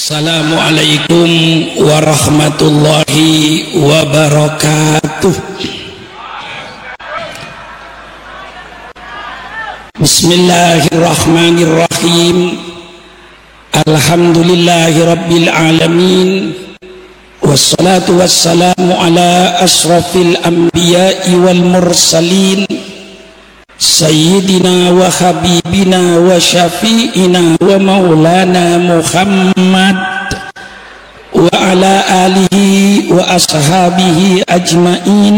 Assalamualaikum warahmatullahi wabarakatuh. Bismillahirrahmanirrahim. Alhamdulillahi rabbil alamin. Wassalatu wassalamu ala asrafil anbiya'i wal mursalin, Sayyidina wa habibina wa syafi'ina wa maulana Muhammad wa ala alihi wa ashabihi ajma'in.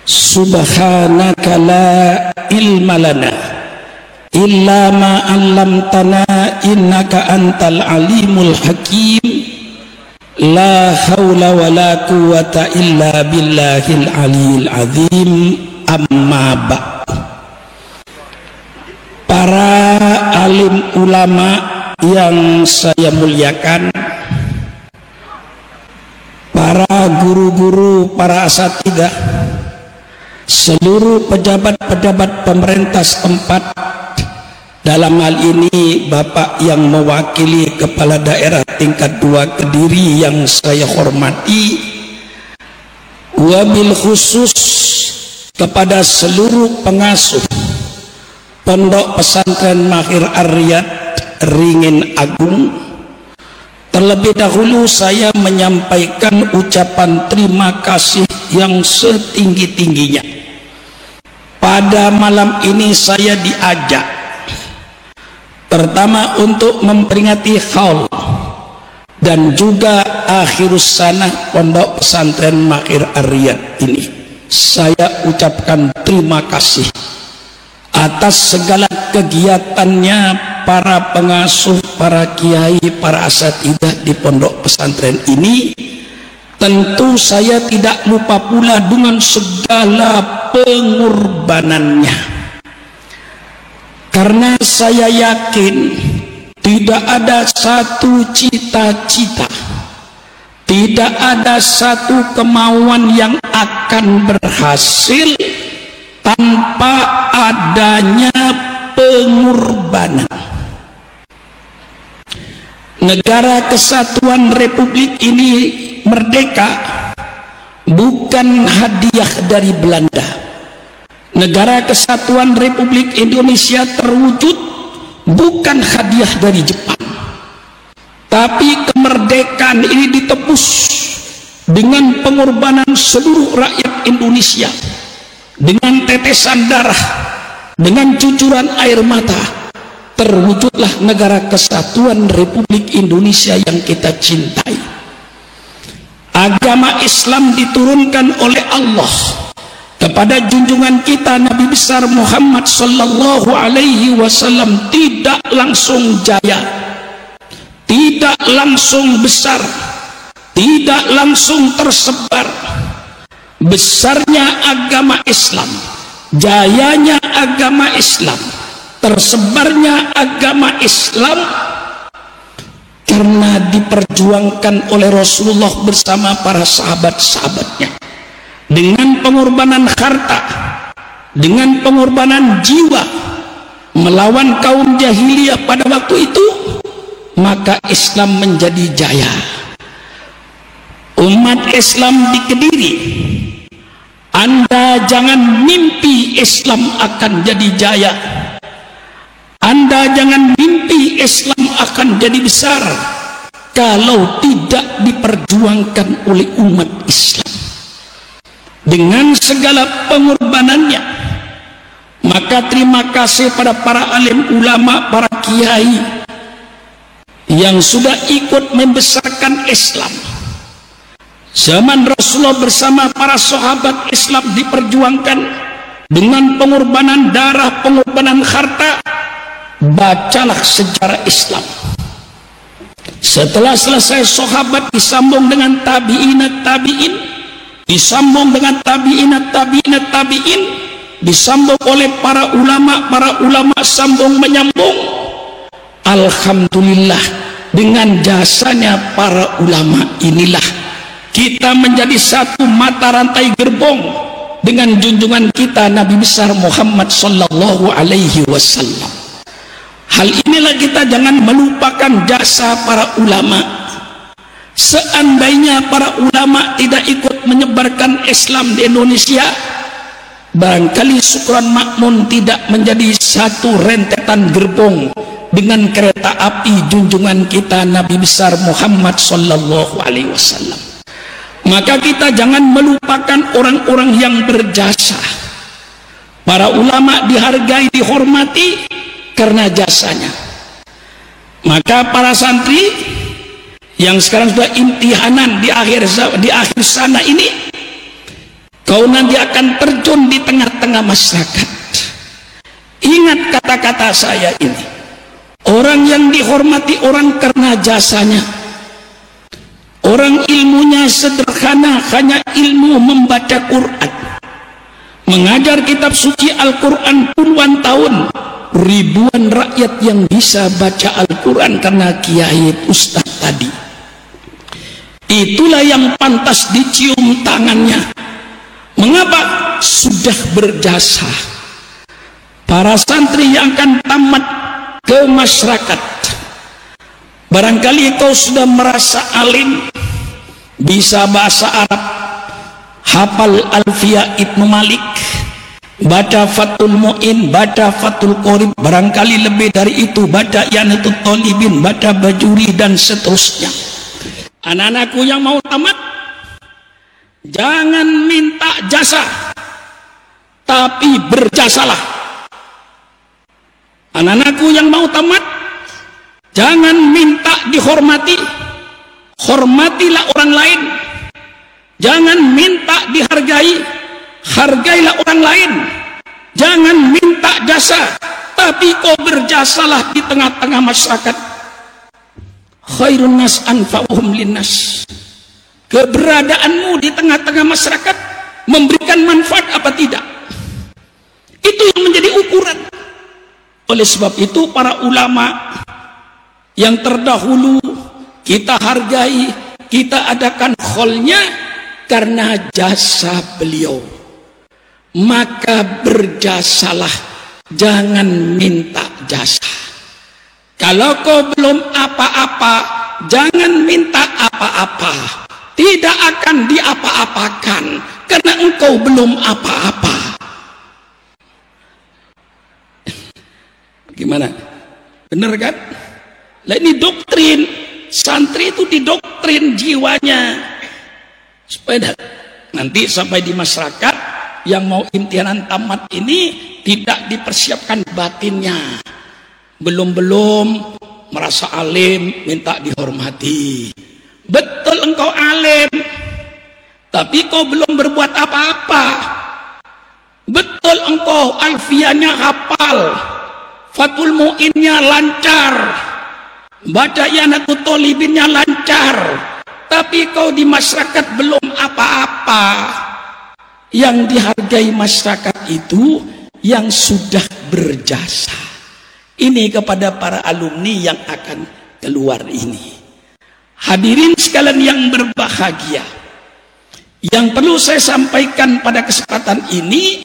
Subhanaka la ilma lana illa ma 'allamtana innaka antal alimul hakim. La haula wa la quwwata illa billahil aliyil azim. Amma ba'du. Para alim ulama yang saya muliakan, para guru-guru, para asatidzah, seluruh pejabat-pejabat pemerintah setempat, dalam hal ini Bapak yang mewakili Kepala Daerah tingkat 2 Kediri yang saya hormati, wabil khusus kepada seluruh pengasuh Pondok Pesantren Mahir Ar-Riyad Ringin Agung. Terlebih dahulu saya menyampaikan ucapan terima kasih yang setinggi-tingginya. Pada malam ini saya diajak pertama untuk memperingati haul dan juga akhirus sanah Pondok Pesantren Mahir Ar-Riyad ini. Saya ucapkan terima kasih atas segala kegiatannya para pengasuh, para kiai, para asatidzah di pondok pesantren ini. Tentu saya tidak lupa pula dengan segala pengorbanannya, karena saya yakin tidak ada satu cita-cita, tidak ada satu kemauan yang akan berhasil tanpa adanya pengorbanan. Negara Kesatuan Republik ini merdeka bukan hadiah dari Belanda. Negara Kesatuan Republik Indonesia terwujud bukan hadiah dari Jepang. Tapi kemerdekaan ini ditebus dengan pengorbanan seluruh rakyat Indonesia, dengan tetesan darah, dengan cucuran air mata. Terwujudlah negara Kesatuan Republik Indonesia yang kita cintai. Agama Islam diturunkan oleh Allah kepada junjungan kita Nabi besar Muhammad sallallahu alaihi wasallam tidak langsung jaya, tidak langsung besar, tidak langsung tersebar. Besarnya agama Islam, jayanya agama Islam, tersebarnya agama Islam karena diperjuangkan oleh Rasulullah bersama para sahabat-sahabatnya dengan pengorbanan harta, dengan pengorbanan jiwa melawan kaum jahiliyah pada waktu itu. Maka Islam menjadi jaya. Umat Islam di Kediri, Anda jangan mimpi Islam akan jadi jaya. Anda jangan mimpi Islam akan jadi besar kalau tidak diperjuangkan oleh umat Islam dengan segala pengorbanannya. Maka terima kasih pada para alim ulama, para kiai yang sudah ikut membesarkan Islam. Zaman Rasulullah bersama para sahabat Islam diperjuangkan dengan pengorbanan darah, pengorbanan harta. Bacalah sejarah Islam. Setelah selesai sahabat disambung dengan tabi'inat tabi'in, disambung dengan tabi'inat tabi'inat tabi'in, disambung oleh para ulama sambung menyambung. Alhamdulillah, dengan jasanya para ulama inilah kita menjadi satu mata rantai gerbong dengan junjungan kita Nabi besar Muhammad sallallahu alaihi wasallam. Hal inilah kita jangan melupakan jasa para ulama. Seandainya para ulama tidak ikut menyebarkan Islam di Indonesia, barangkali Syukron Makmun tidak menjadi satu rentetan gerbong dengan kereta api junjungan kita Nabi besar Muhammad sallallahu alaihi wasallam. Maka kita jangan melupakan orang-orang yang berjasa. Para ulama dihargai, dihormati karena jasanya. Maka para santri yang sekarang sudah imtihanan di akhir sana ini, kau nanti akan terjun di tengah-tengah masyarakat. Ingat kata-kata saya ini. Orang yang dihormati orang karena jasanya. Orang ilmunya sederhana, hanya ilmu membaca Quran. Mengajar kitab suci Al-Quran puluhan tahun. Ribuan rakyat yang bisa baca Al-Quran karena kiai ustaz tadi. Itulah yang pantas dicium tangannya. Mengapa? Sudah berjasa. Para santri yang akan tamat ke masyarakat, barangkali kau sudah merasa alim, bisa bahasa Arab, hafal Alfiyah Ibnu Malik, baca Fathul Mu'in, baca Fathul Qorib, barangkali lebih dari itu, baca Yanatul Talibin, baca Bajuri dan seterusnya. Anak-anakku yang mau tamat, jangan minta jasa, tapi berjasalah. Anak-anakku yang mau tamat, jangan minta dihormati, hormatilah orang lain. Jangan minta dihargai, hargailah orang lain. Jangan minta jasa, tapi kau berjasalah di tengah-tengah masyarakat. Khairun nas anfa'uhum linnas. Keberadaanmu di tengah-tengah masyarakat memberikan manfaat apa tidak? Itu yang menjadi ukuran. Oleh sebab itu para ulama yang terdahulu kita hargai, kita adakan kholnya karena jasa beliau. Maka berjasalah, jangan minta jasa. Kalau kau belum apa-apa, jangan minta apa-apa. Tidak akan diapa-apakan karena engkau belum apa-apa. Gimana? Benar kan? Lah ini doktrin. Santri itu didoktrin jiwanya. Supaya nanti sampai di masyarakat yang mau imtihanan tamat ini tidak dipersiapkan batinnya. Belum-belum merasa alim, minta dihormati. Betul engkau alim, tapi kau belum berbuat apa-apa. Betul engkau alfianya hafal, Fathul Mu'innya lancar, baca Yanatul Talibinnya lancar, tapi kau di masyarakat belum apa-apa. Yang dihargai masyarakat itu yang sudah berjasa. Ini kepada para alumni yang akan keluar ini. Hadirin sekalian yang berbahagia, yang perlu saya sampaikan pada kesempatan ini,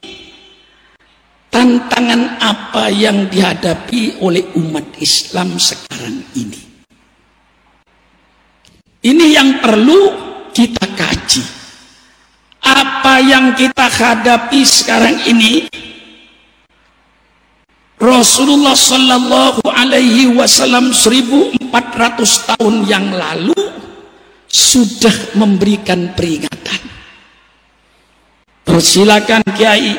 tantangan apa yang dihadapi oleh umat Islam sekarang ini. Ini yang perlu kita kaji. Apa yang kita hadapi sekarang ini, Rasulullah Sallallahu Alaihi Wasallam 1400 tahun yang lalu sudah memberikan peringatan. Persilakan Kiai,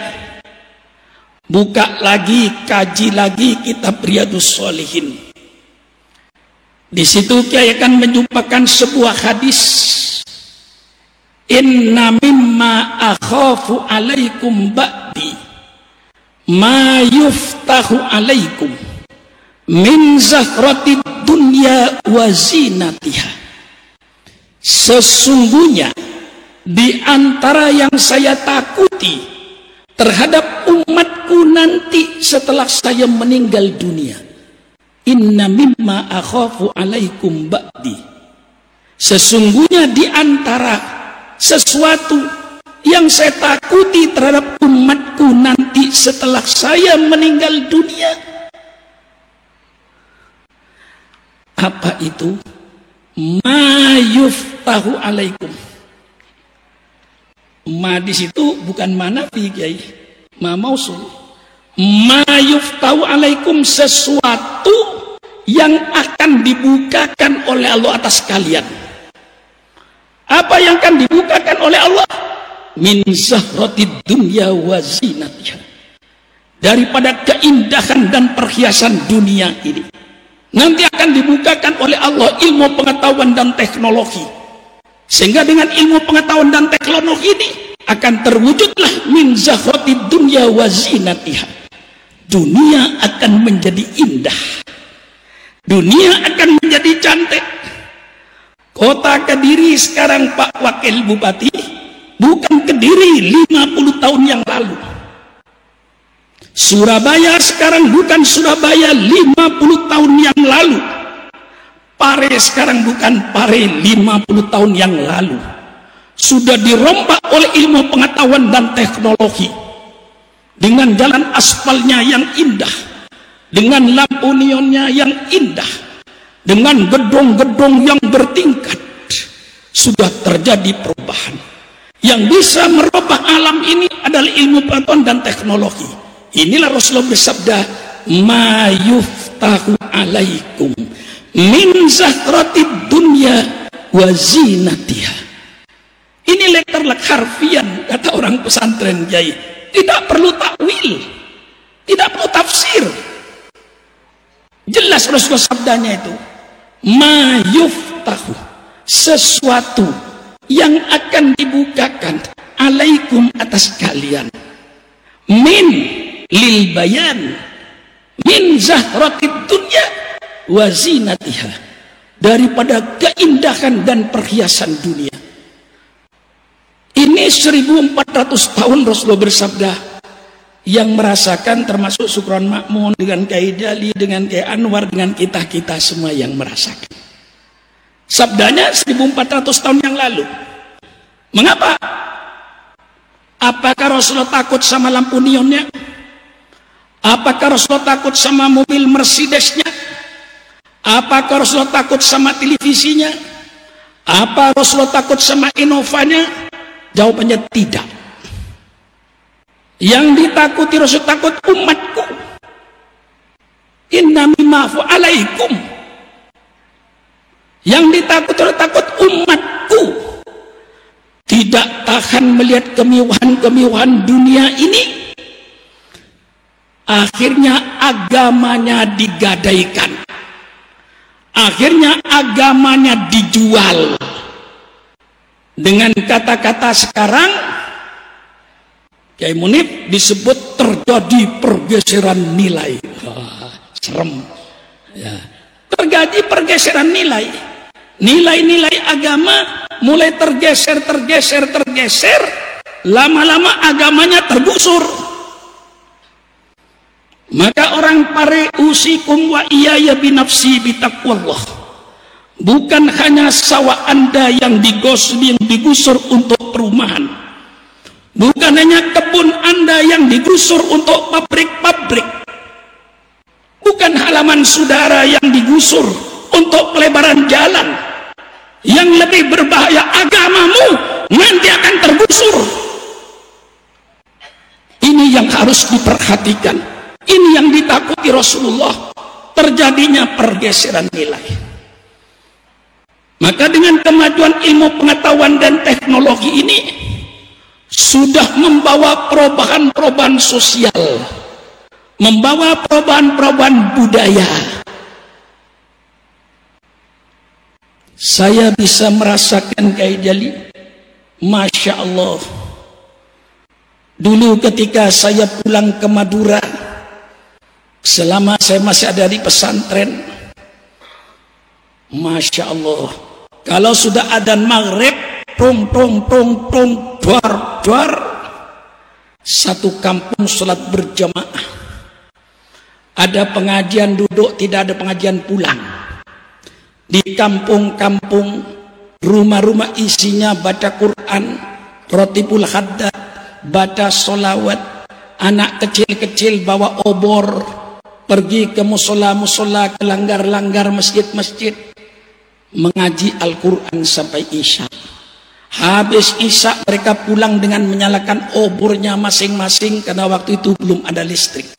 buka lagi, kaji lagi kitab Riyadhus Shalihin. Di situ Kiai akan menjumpakan sebuah hadis. Inna mimma akhafu alaikum ba'di ma yuftahu alaikum min zahratid dunya wa zinatiha. Sesungguhnya di antara yang saya takuti terhadap umatku nanti setelah saya meninggal dunia, inna mimma akhafu alaikum ba'di, sesungguhnya di antara sesuatu yang saya takuti terhadap umatku nanti setelah saya meninggal dunia, Apa itu? Ma yuftahu alaikum. Ma di situ bukan manafi, Kiai. Ma mausul. Ma yuftahu alaikum, sesuatu yang akan dibukakan oleh Allah atas kalian. Apa yang akan dibukakan oleh Allah? Min zahratid dunya wa zinatiha. Daripada keindahan dan perhiasan dunia ini. Nanti akan dibukakan oleh Allah ilmu pengetahuan dan teknologi. Sehingga dengan ilmu pengetahuan dan teknologi ini akan terwujudlah min zahratid dunya wa zinatiha. Dunia akan menjadi indah. Dunia akan menjadi cantik. Kota Kediri sekarang, Pak Wakil Bupati, bukan Kediri 50 tahun yang lalu. Surabaya sekarang bukan Surabaya 50 tahun yang lalu. Pare sekarang bukan Pare 50 tahun yang lalu. Sudah dirombak oleh ilmu pengetahuan dan teknologi. Dengan jalan aspalnya yang indah, dengan lampu neonnya yang indah, dengan gedung-gedung yang bertingkat, sudah terjadi perubahan. Yang bisa merubah alam ini adalah ilmu pengetahuan dan teknologi. Inilah Rasulullah bersabda, ma yuftahu alaikum min zahratid dunya wa zinatiha. Ini letterlek harfian, kata orang pesantren Kiai. Tidak perlu takwil, tidak perlu tafsir. Jelas Rasulullah sabdanya itu, ma yuftahu, sesuatu yang akan dibukakan alaikum atas kalian, min lil bayan, min zahratid dunya wa zinatiha, daripada keindahan dan perhiasan dunia. Ini 1400 tahun Rasulullah bersabda. Yang merasakan termasuk Sukron Makmun, dengan Kiai Dali, dengan Kiai Anwar, dengan kita-kita semua yang merasakan. Sabdanya 1400 tahun yang lalu. Mengapa? Apakah Rasulullah takut sama lampu neonnya? Apakah Rasulullah takut sama mobil Mercedesnya? Apakah Rasulullah takut sama televisinya? Apa Rasulullah takut sama Innovanya? Jawabannya tidak. Yang ditakuti Rasul takut umatku. Inna mimma alaikum. Yang ditakuti Rasul takut umatku. Tidak tahan melihat kemewahan-kemewahan dunia ini. Akhirnya agamanya digadaikan. Akhirnya agamanya dijual. Dengan kata-kata sekarang, Kiai Munif, disebut terjadi pergeseran nilai. Serem. Ya. Terjadi pergeseran nilai. Nilai-nilai agama mulai tergeser. Lama-lama agamanya tergusur. Maka orang Pare usikum wa iyaya binafsi bitaqwallah. Bukan hanya sawah Anda yang digusur untuk perumahan. Bukan hanya kebun Anda yang digusur untuk pabrik-pabrik. Bukan halaman saudara yang digusur untuk pelebaran jalan. Yang lebih berbahaya, agamamu nanti akan tergusur. Ini yang harus diperhatikan. Ini yang ditakuti Rasulullah, terjadinya pergeseran nilai. Maka dengan kemajuan ilmu pengetahuan dan teknologi ini sudah membawa perubahan-perubahan sosial, membawa perubahan-perubahan budaya. Saya bisa merasakan Kiai Jali, Masya Allah. Dulu ketika saya pulang ke Madura, selama saya masih ada di pesantren, Masya Allah, kalau sudah adzan maghrib, tong, duar, satu kampung sholat berjamaah. Ada pengajian duduk, tidak ada pengajian pulang. Di kampung-kampung, rumah-rumah isinya baca Quran, rotibul haddad, baca solawat, anak kecil-kecil bawa obor, pergi ke musola-musola, ke langgar-langgar masjid-masjid, mengaji Al-Quran sampai Isya. Habis Isya mereka pulang dengan menyalakan obornya masing-masing, karena waktu itu belum ada listrik.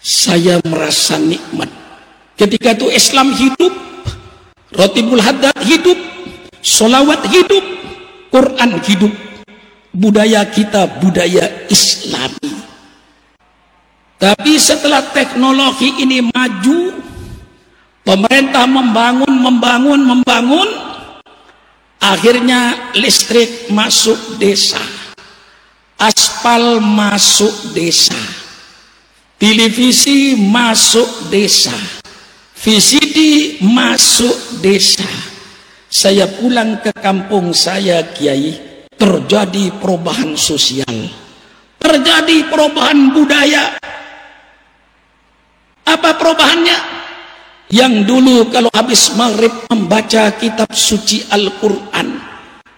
Saya merasa nikmat. Ketika itu Islam hidup, Rotibul Haddad hidup, solawat hidup, Quran hidup. Budaya kita budaya Islami. Tapi setelah teknologi ini maju, pemerintah membangun, akhirnya listrik masuk desa, aspal masuk desa, televisi masuk desa, VCD masuk desa. Saya pulang ke kampung saya, Kiai, terjadi perubahan sosial, terjadi perubahan budaya. Apa perubahannya? Yang dulu kalau habis maghrib membaca kitab suci Al-Quran,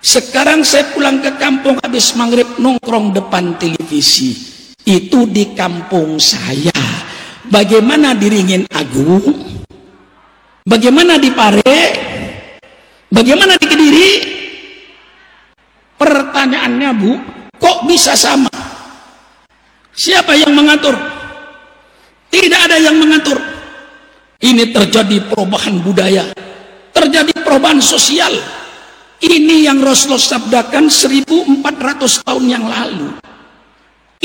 sekarang saya pulang ke kampung habis maghrib nongkrong depan televisi. Itu di kampung saya. Bagaimana di Ringin Agung? Bagaimana di Pare? Bagaimana di Kediri? Pertanyaannya, Bu, kok bisa sama? Siapa yang mengatur? Tidak ada yang mengatur. Ini terjadi perubahan budaya, terjadi perubahan sosial. Ini yang Rasulullah sabdakan 1400 tahun yang lalu.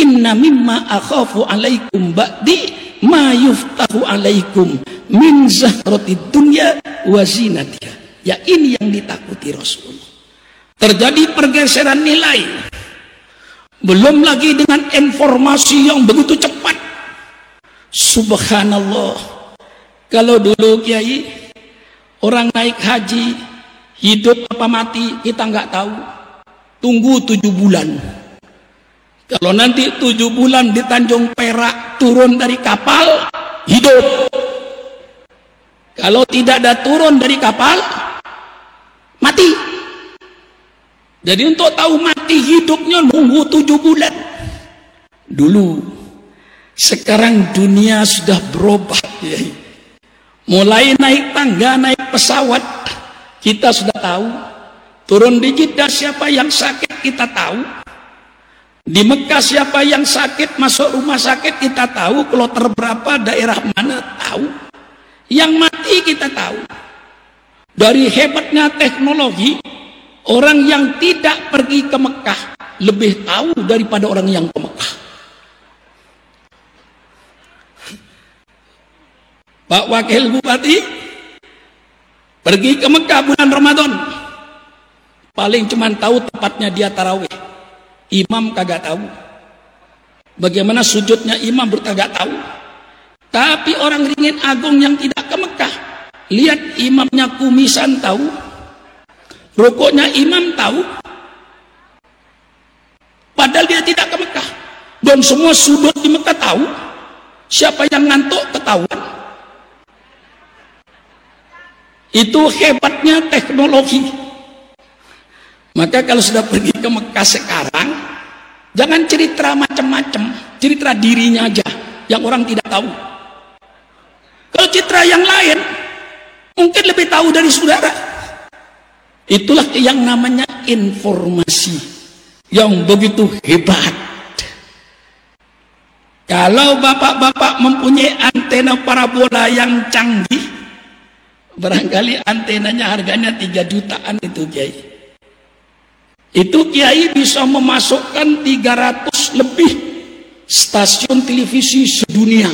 Inna mimma akhafu alaikum ba'di ma yuftahu alaikum min zahratid dunya wa zinatiha. Ya, ini yang ditakuti Rasulullah. Terjadi pergeseran nilai. Belum lagi dengan informasi yang begitu cepat. Subhanallah. Kalau dulu Kiai, orang naik haji, hidup apa mati kita nggak tahu. Tunggu 7 bulan. Kalau nanti 7 bulan di Tanjung Perak turun dari kapal, hidup. Kalau tidak ada turun dari kapal, mati. Jadi untuk tahu mati hidupnya nunggu 7 bulan. Dulu. Sekarang dunia sudah berubah. Mulai naik tangga, naik pesawat, kita sudah tahu. Turun di Jeddah siapa yang sakit kita tahu. Di Mekah siapa yang sakit masuk rumah sakit kita tahu. Kloter berapa, daerah mana tahu. Yang mati kita tahu. Dari hebatnya teknologi, orang yang tidak pergi ke Mekah lebih tahu daripada orang yang ke Mekah. Pak Wakil Bupati pergi ke Mekah bulan Ramadan, paling cuman tahu tepatnya dia tarawih. Imam kagak tahu. Bagaimana sujudnya imam kagak tahu. Tapi orang Ringin Agung yang tidak ke Mekah, lihat imamnya kumisan tahu, rukuknya imam tahu, padahal dia tidak ke Mekah. Dan semua sudut di Mekah tahu. Siapa yang ngantuk ketahuan. Itu hebatnya teknologi. Maka kalau sudah pergi ke Mekah sekarang, jangan cerita macam-macam, cerita dirinya aja yang orang tidak tahu. Kalau cerita yang lain mungkin lebih tahu dari saudara. Itulah yang namanya informasi yang begitu hebat. Kalau bapak-bapak mempunyai antena parabola yang canggih, barangkali antenanya harganya 3 jutaan itu Kiai. Itu Kiai bisa memasukkan 300 lebih stasiun televisi sedunia.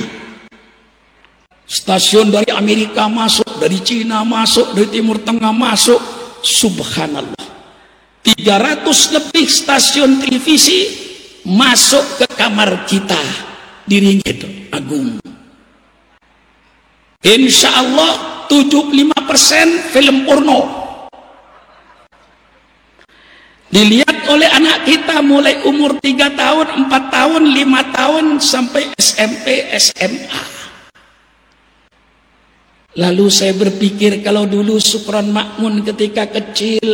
Stasiun dari Amerika masuk, dari Cina masuk, dari Timur Tengah masuk. Subhanallah. 300 lebih stasiun televisi masuk ke kamar kita di Ringin Agung. Insya Allah 75% film porno dilihat oleh anak kita mulai umur 3 tahun, 4 tahun, 5 tahun sampai SMP, SMA. Lalu saya berpikir kalau dulu Sukron Makmun ketika kecil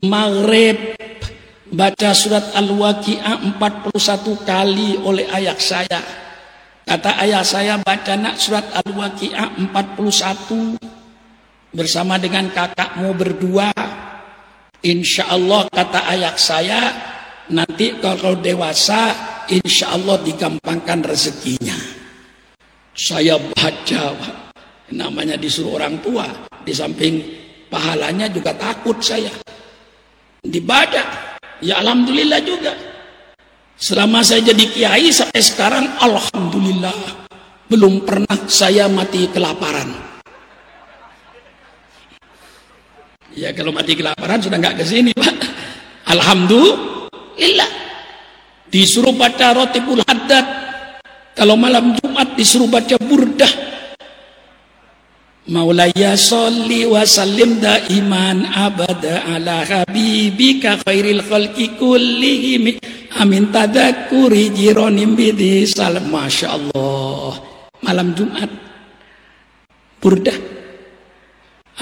maghrib baca surat Al-Waqi'ah 41 kali oleh ayah saya. Kata ayah saya, baca nak surat Al-Waqi'ah 41 bersama dengan kakakmu berdua. Insya Allah, kata ayah saya, nanti kalau dewasa insya Allah digampangkan rezekinya. Saya baca, namanya disuruh orang tua, di samping pahalanya juga takut saya. Dibaca, ya alhamdulillah juga. Selama saya jadi kiai sampai sekarang, alhamdulillah, belum pernah saya mati kelaparan. Ya kalau mati kelaparan sudah nggak kesini, Pak. Alhamdulillah. Disuruh baca Rotibul Haddad. Kalau malam Jumat disuruh baca burdah. Maulaya sholli wa sallim daiman abada ala habibika khairil khalqi kullihim amin tadakkuri jironim bidi salam. Masya Allah, malam Jumat burdah.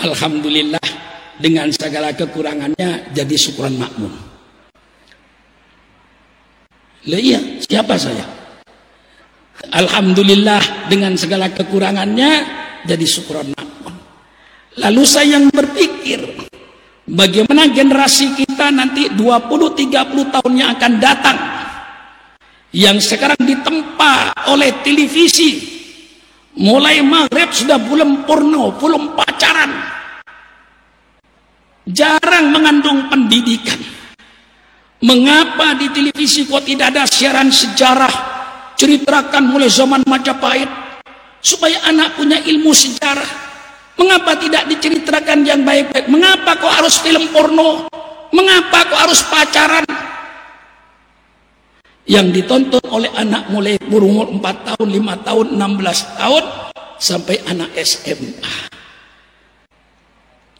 Alhamdulillah, dengan segala kekurangannya jadi syukuran makmum. Lah iya, siapa saya? Alhamdulillah, dengan segala kekurangannya jadi syukuran makmum. Lalu saya yang berpikir, bagaimana generasi kita nanti 20-30 tahun yang akan datang, yang sekarang ditempa oleh televisi, mulai maghrib sudah film porno, film pacaran, jarang mengandung pendidikan. Mengapa di televisi kok tidak ada siaran sejarah, ceritakan mulai zaman Majapahit, supaya anak punya ilmu sejarah? Mengapa tidak diceritakan yang baik-baik? Mengapa kok harus film porno? Mengapa kok harus pacaran? Yang ditonton oleh anak mulai berumur 4 tahun, 5 tahun, 16 tahun, sampai anak SMA.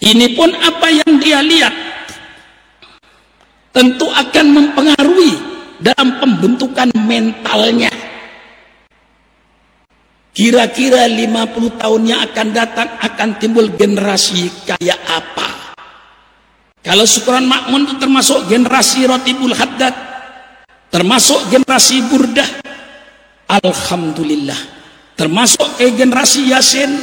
Ini pun apa yang dia lihat tentu akan mempengaruhi dalam pembentukan mentalnya. Kira-kira 50 tahun yang akan datang akan timbul generasi kayak apa? Kalau syukuran makmum itu termasuk generasi Rotibul Haddad, termasuk generasi burdah, alhamdulillah. Termasuk ke generasi Yasin,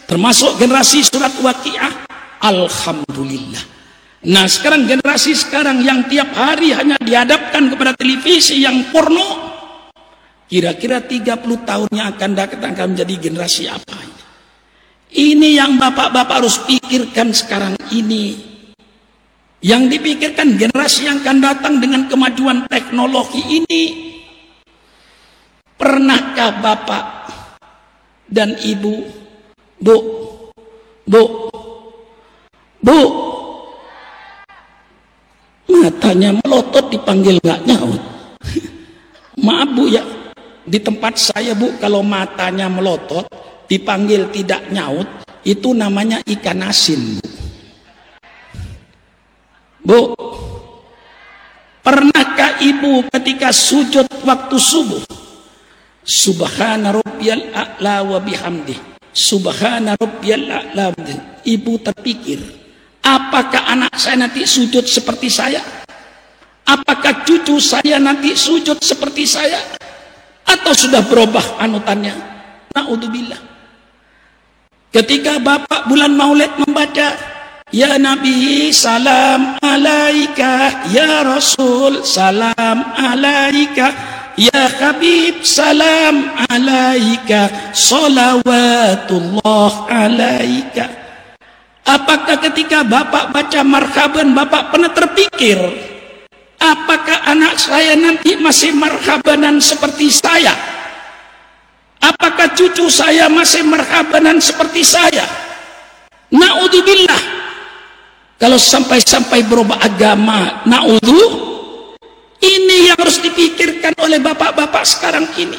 termasuk generasi surat Waqi'ah, alhamdulillah. Nah sekarang generasi sekarang yang tiap hari hanya dihadapkan kepada televisi yang porno, kira-kira 30 tahun yang akan datang akan menjadi generasi apa ini? Ini yang bapak-bapak harus pikirkan sekarang ini. Yang dipikirkan generasi yang akan datang dengan kemajuan teknologi ini. Pernahkah bapak dan ibu, bu, matanya melotot dipanggil nggak nyaut? Maaf bu ya, di tempat saya bu, kalau matanya melotot dipanggil tidak nyaut, itu namanya ikan asin bu. Pernahkah ibu ketika sujud waktu subuh, subhana rabbiyal a'la wa bihamdih, subhana rabbiyal a'la, ibu terpikir, apakah anak saya nanti sujud seperti saya? Apakah cucu saya nanti sujud seperti saya? Atau sudah berubah anutannya? Na'udzubillah. Ketika bapak bulan Maulid membaca, ya Nabi salam alaika, ya Rasul salam alaika, ya Habib salam alaika, salawatullah alaika. Apakah ketika bapak baca marhaban, bapak pernah terpikir, apakah anak saya nanti masih marhabanan seperti saya? Apakah cucu saya masih marhabanan seperti saya? Na'udzubillah. Kalau sampai-sampai berubah agama, na'udzu, ini yang harus dipikirkan oleh bapak-bapak sekarang ini.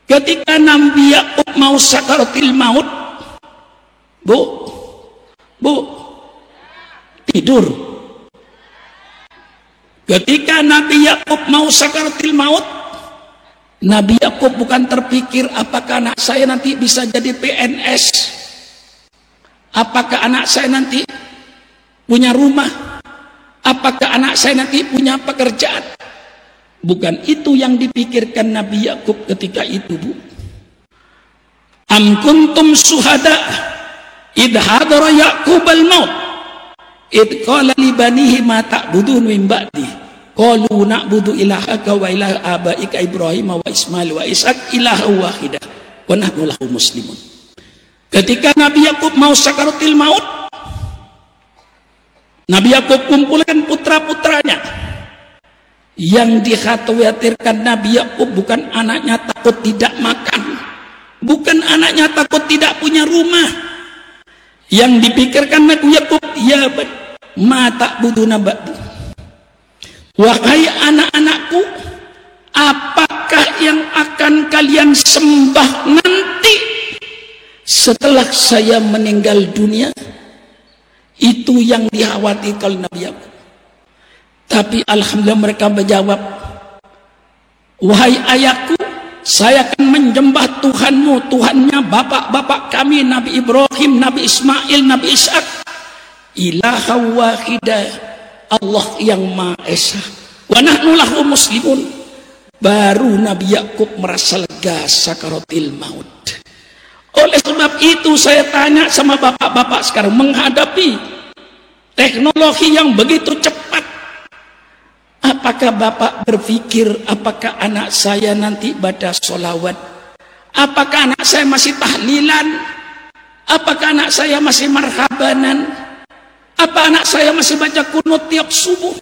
Ketika Nabi Yakub mau sakaratil maut, bu, tidur. Ketika Nabi Yakub mau sakaratil maut, Nabi Yakub bukan terpikir apakah anak saya nanti bisa jadi PNS, apakah anak saya nanti punya rumah, apakah anak saya nanti punya pekerjaan. Bukan itu yang dipikirkan Nabi Yakub ketika itu, Bu. Am kuntum syuhada idh hadara Yaqubal maut idh qala li banihi ma ta'budun min ba'di qalu na'budu ilahaka wa ilaha abaika Ibrahim wa Ismail wa Ishaq ilaha wahidah wa nahnu lahu muslimun. Ketika Nabi Yakub mau sakaratil maut, Nabi Yakub kumpulkan putra-putranya. Yang dikhawatirkan Nabi Yakub bukan anaknya takut tidak makan, bukan anaknya takut tidak punya rumah. Yang dipikirkan Nabi Yakub, ya ma ta'buduna ba'di. Wahai anak-anakku, apakah yang akan kalian sembah nanti setelah saya meninggal dunia? Itu yang dikhawatirkan Nabi Yakub. Tapi alhamdulillah mereka menjawab, wahai ayahku, saya akan menyembah Tuhanmu, Tuhannya bapak-bapak kami, Nabi Ibrahim, Nabi Ismail, Nabi Ishaq, ilaha wahidah, Allah yang Maha Esa, wa nahnu lahu muslimun. Baru Nabi Yakub merasa lega sakaratil maut. Oleh sebab itu saya tanya sama bapak-bapak sekarang, menghadapi teknologi yang begitu cepat, apakah bapak berpikir apakah anak saya nanti baca sholawat? Apakah anak saya masih tahlilan? Apakah anak saya masih marhabanan? Apa anak saya masih baca kunut tiap subuh?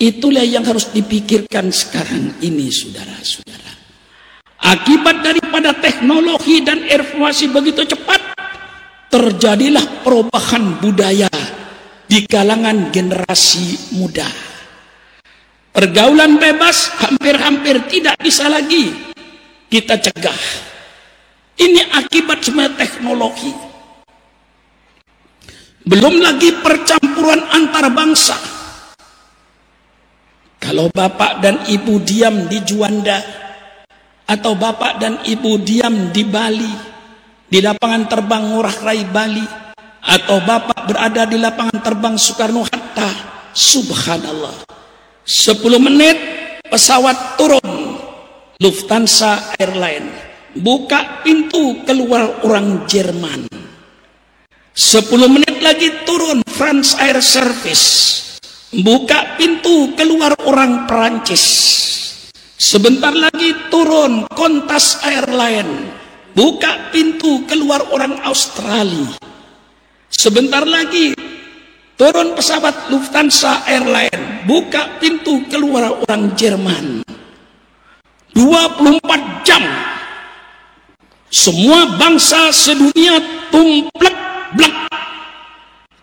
Itulah yang harus dipikirkan sekarang ini, saudara-saudara. Akibat daripada teknologi dan informasi begitu cepat, terjadilah perubahan budaya di kalangan generasi muda. Pergaulan bebas hampir-hampir tidak bisa lagi kita cegah. Ini akibat semua teknologi. Belum lagi percampuran antar bangsa. Kalau bapak dan ibu diam di Juanda, atau bapak dan ibu diam di Bali, di lapangan terbang Ngurah Rai Bali, atau bapak berada di lapangan terbang Soekarno-Hatta, subhanallah, 10 menit pesawat turun, Lufthansa Airline buka pintu keluar orang Jerman. 10 menit lagi turun France Air Service, buka pintu keluar orang Perancis. Sebentar lagi turun Qantas Airline, buka pintu keluar orang Australia. Sebentar lagi turun pesawat Lufthansa Airline, buka pintu keluar orang Jerman. 24 jam semua bangsa sedunia tumplek blek.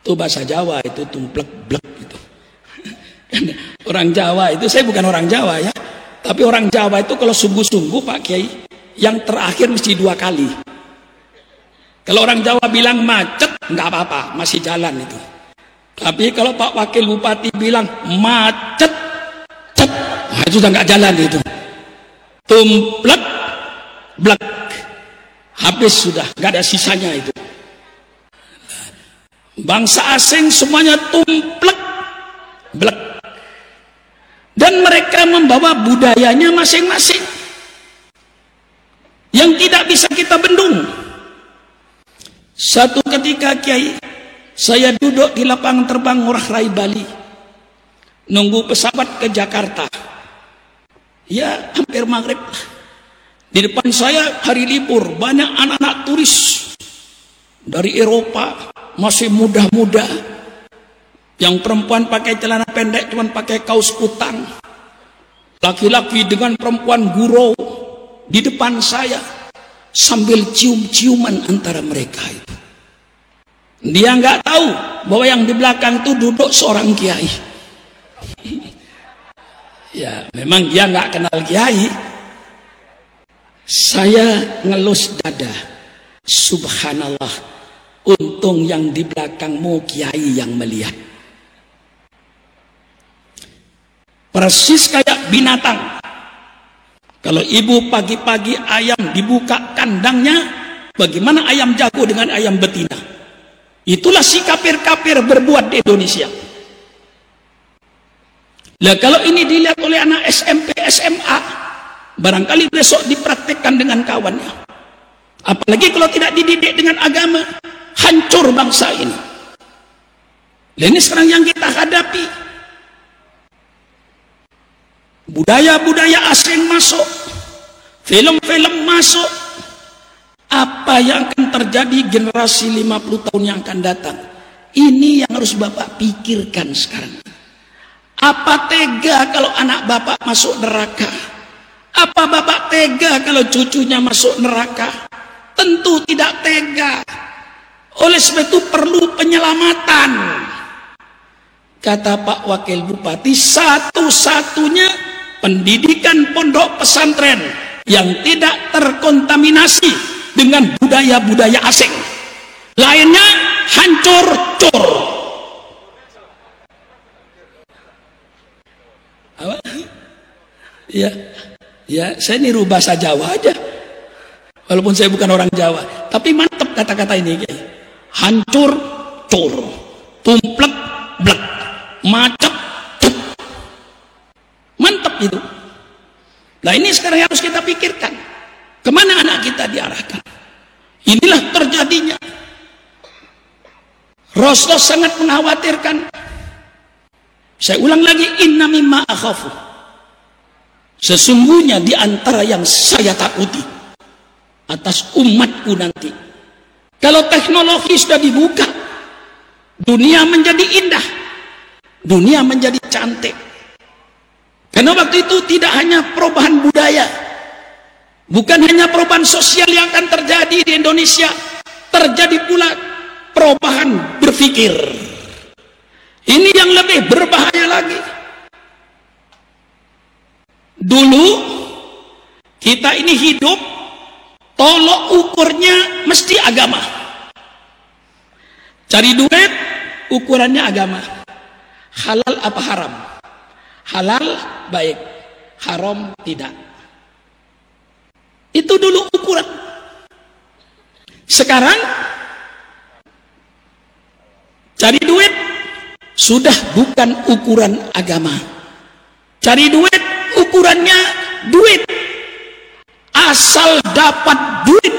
Itu bahasa Jawa, itu tumplek blek itu. Orang Jawa itu, saya bukan orang Jawa ya, tapi orang Jawa itu kalau sungguh-sungguh Pak Kiai, yang terakhir mesti 2 kali. Kalau orang Jawa bilang macet, nggak apa-apa, masih jalan itu. Tapi kalau Pak Wakil Bupati bilang macet, cet, nah itu udah nggak jalan itu. Tumplek, blek, habis sudah, nggak ada sisanya itu. Bangsa asing semuanya tumplek, blek, dan mereka membawa budayanya masing-masing yang tidak bisa kita bendung. Satu ketika Kiai, saya duduk di lapangan terbang Ngurah Rai Bali, nunggu pesawat ke Jakarta. Ya hampir maghrib. Di depan saya hari libur, banyak anak-anak turis dari Eropa, masih muda-muda. Yang perempuan pakai celana pendek, cuman pakai kaos kutang. Laki-laki dengan perempuan gurau di depan saya, sambil cium-ciuman antara mereka itu. Dia nggak tahu bahwa yang di belakang itu duduk seorang kiai. Ya memang dia nggak kenal kiai. Saya ngelus dada, subhanallah, untung yang di belakangmu kiai yang melihat. Persis kayak binatang. Kalau ibu pagi-pagi ayam dibuka kandangnya, bagaimana ayam jago dengan ayam betina? Itulah si kafir-kafir berbuat di Indonesia. Lah kalau ini dilihat oleh anak SMP, SMA, barangkali besok dipraktekkan dengan kawannya. Apalagi kalau tidak dididik dengan agama, hancur bangsa ini. Ini sekarang yang kita hadapi. Budaya-budaya asing masuk, film-film masuk. Apa yang akan terjadi generasi 50 tahun yang akan datang? Ini yang harus Bapak pikirkan sekarang. Apa tega kalau anak Bapak masuk neraka? Apa Bapak tega kalau cucunya masuk neraka? Tentu tidak tega. Oleh sebab itu perlu penyelamatan. Kata Pak Wakil Bupati, satu-satunya pendidikan pondok pesantren yang tidak terkontaminasi dengan budaya-budaya asing. Lainnya hancur cur. Apa? Ya, saya niru bahasa Jawa aja. Walaupun saya bukan orang Jawa, tapi mantap kata-kata ini. Hancur cur, tumplek blek, macet cuk. Mantap itu. Nah ini sekarang harus kita pikirkan, kemana anak kita diarahkan. Inilah terjadinya. Rasulullah sangat mengkhawatirkan. Saya ulang lagi, inna mimma akhafu. Sesungguhnya di antara yang saya takuti atas umatku nanti, kalau teknologi sudah dibuka, dunia menjadi indah, dunia menjadi cantik. Karena waktu itu tidak hanya perubahan budaya, bukan hanya perubahan sosial yang akan terjadi di Indonesia, terjadi pula perubahan berpikir. Ini yang lebih berbahaya lagi. Dulu kita ini hidup, tolok ukurnya mesti agama. Cari duit, ukurannya agama. Halal apa haram? Halal baik, haram tidak. Itu dulu ukuran. Sekarang cari duit sudah bukan ukuran agama. Cari duit, ukurannya duit. Asal dapat duit.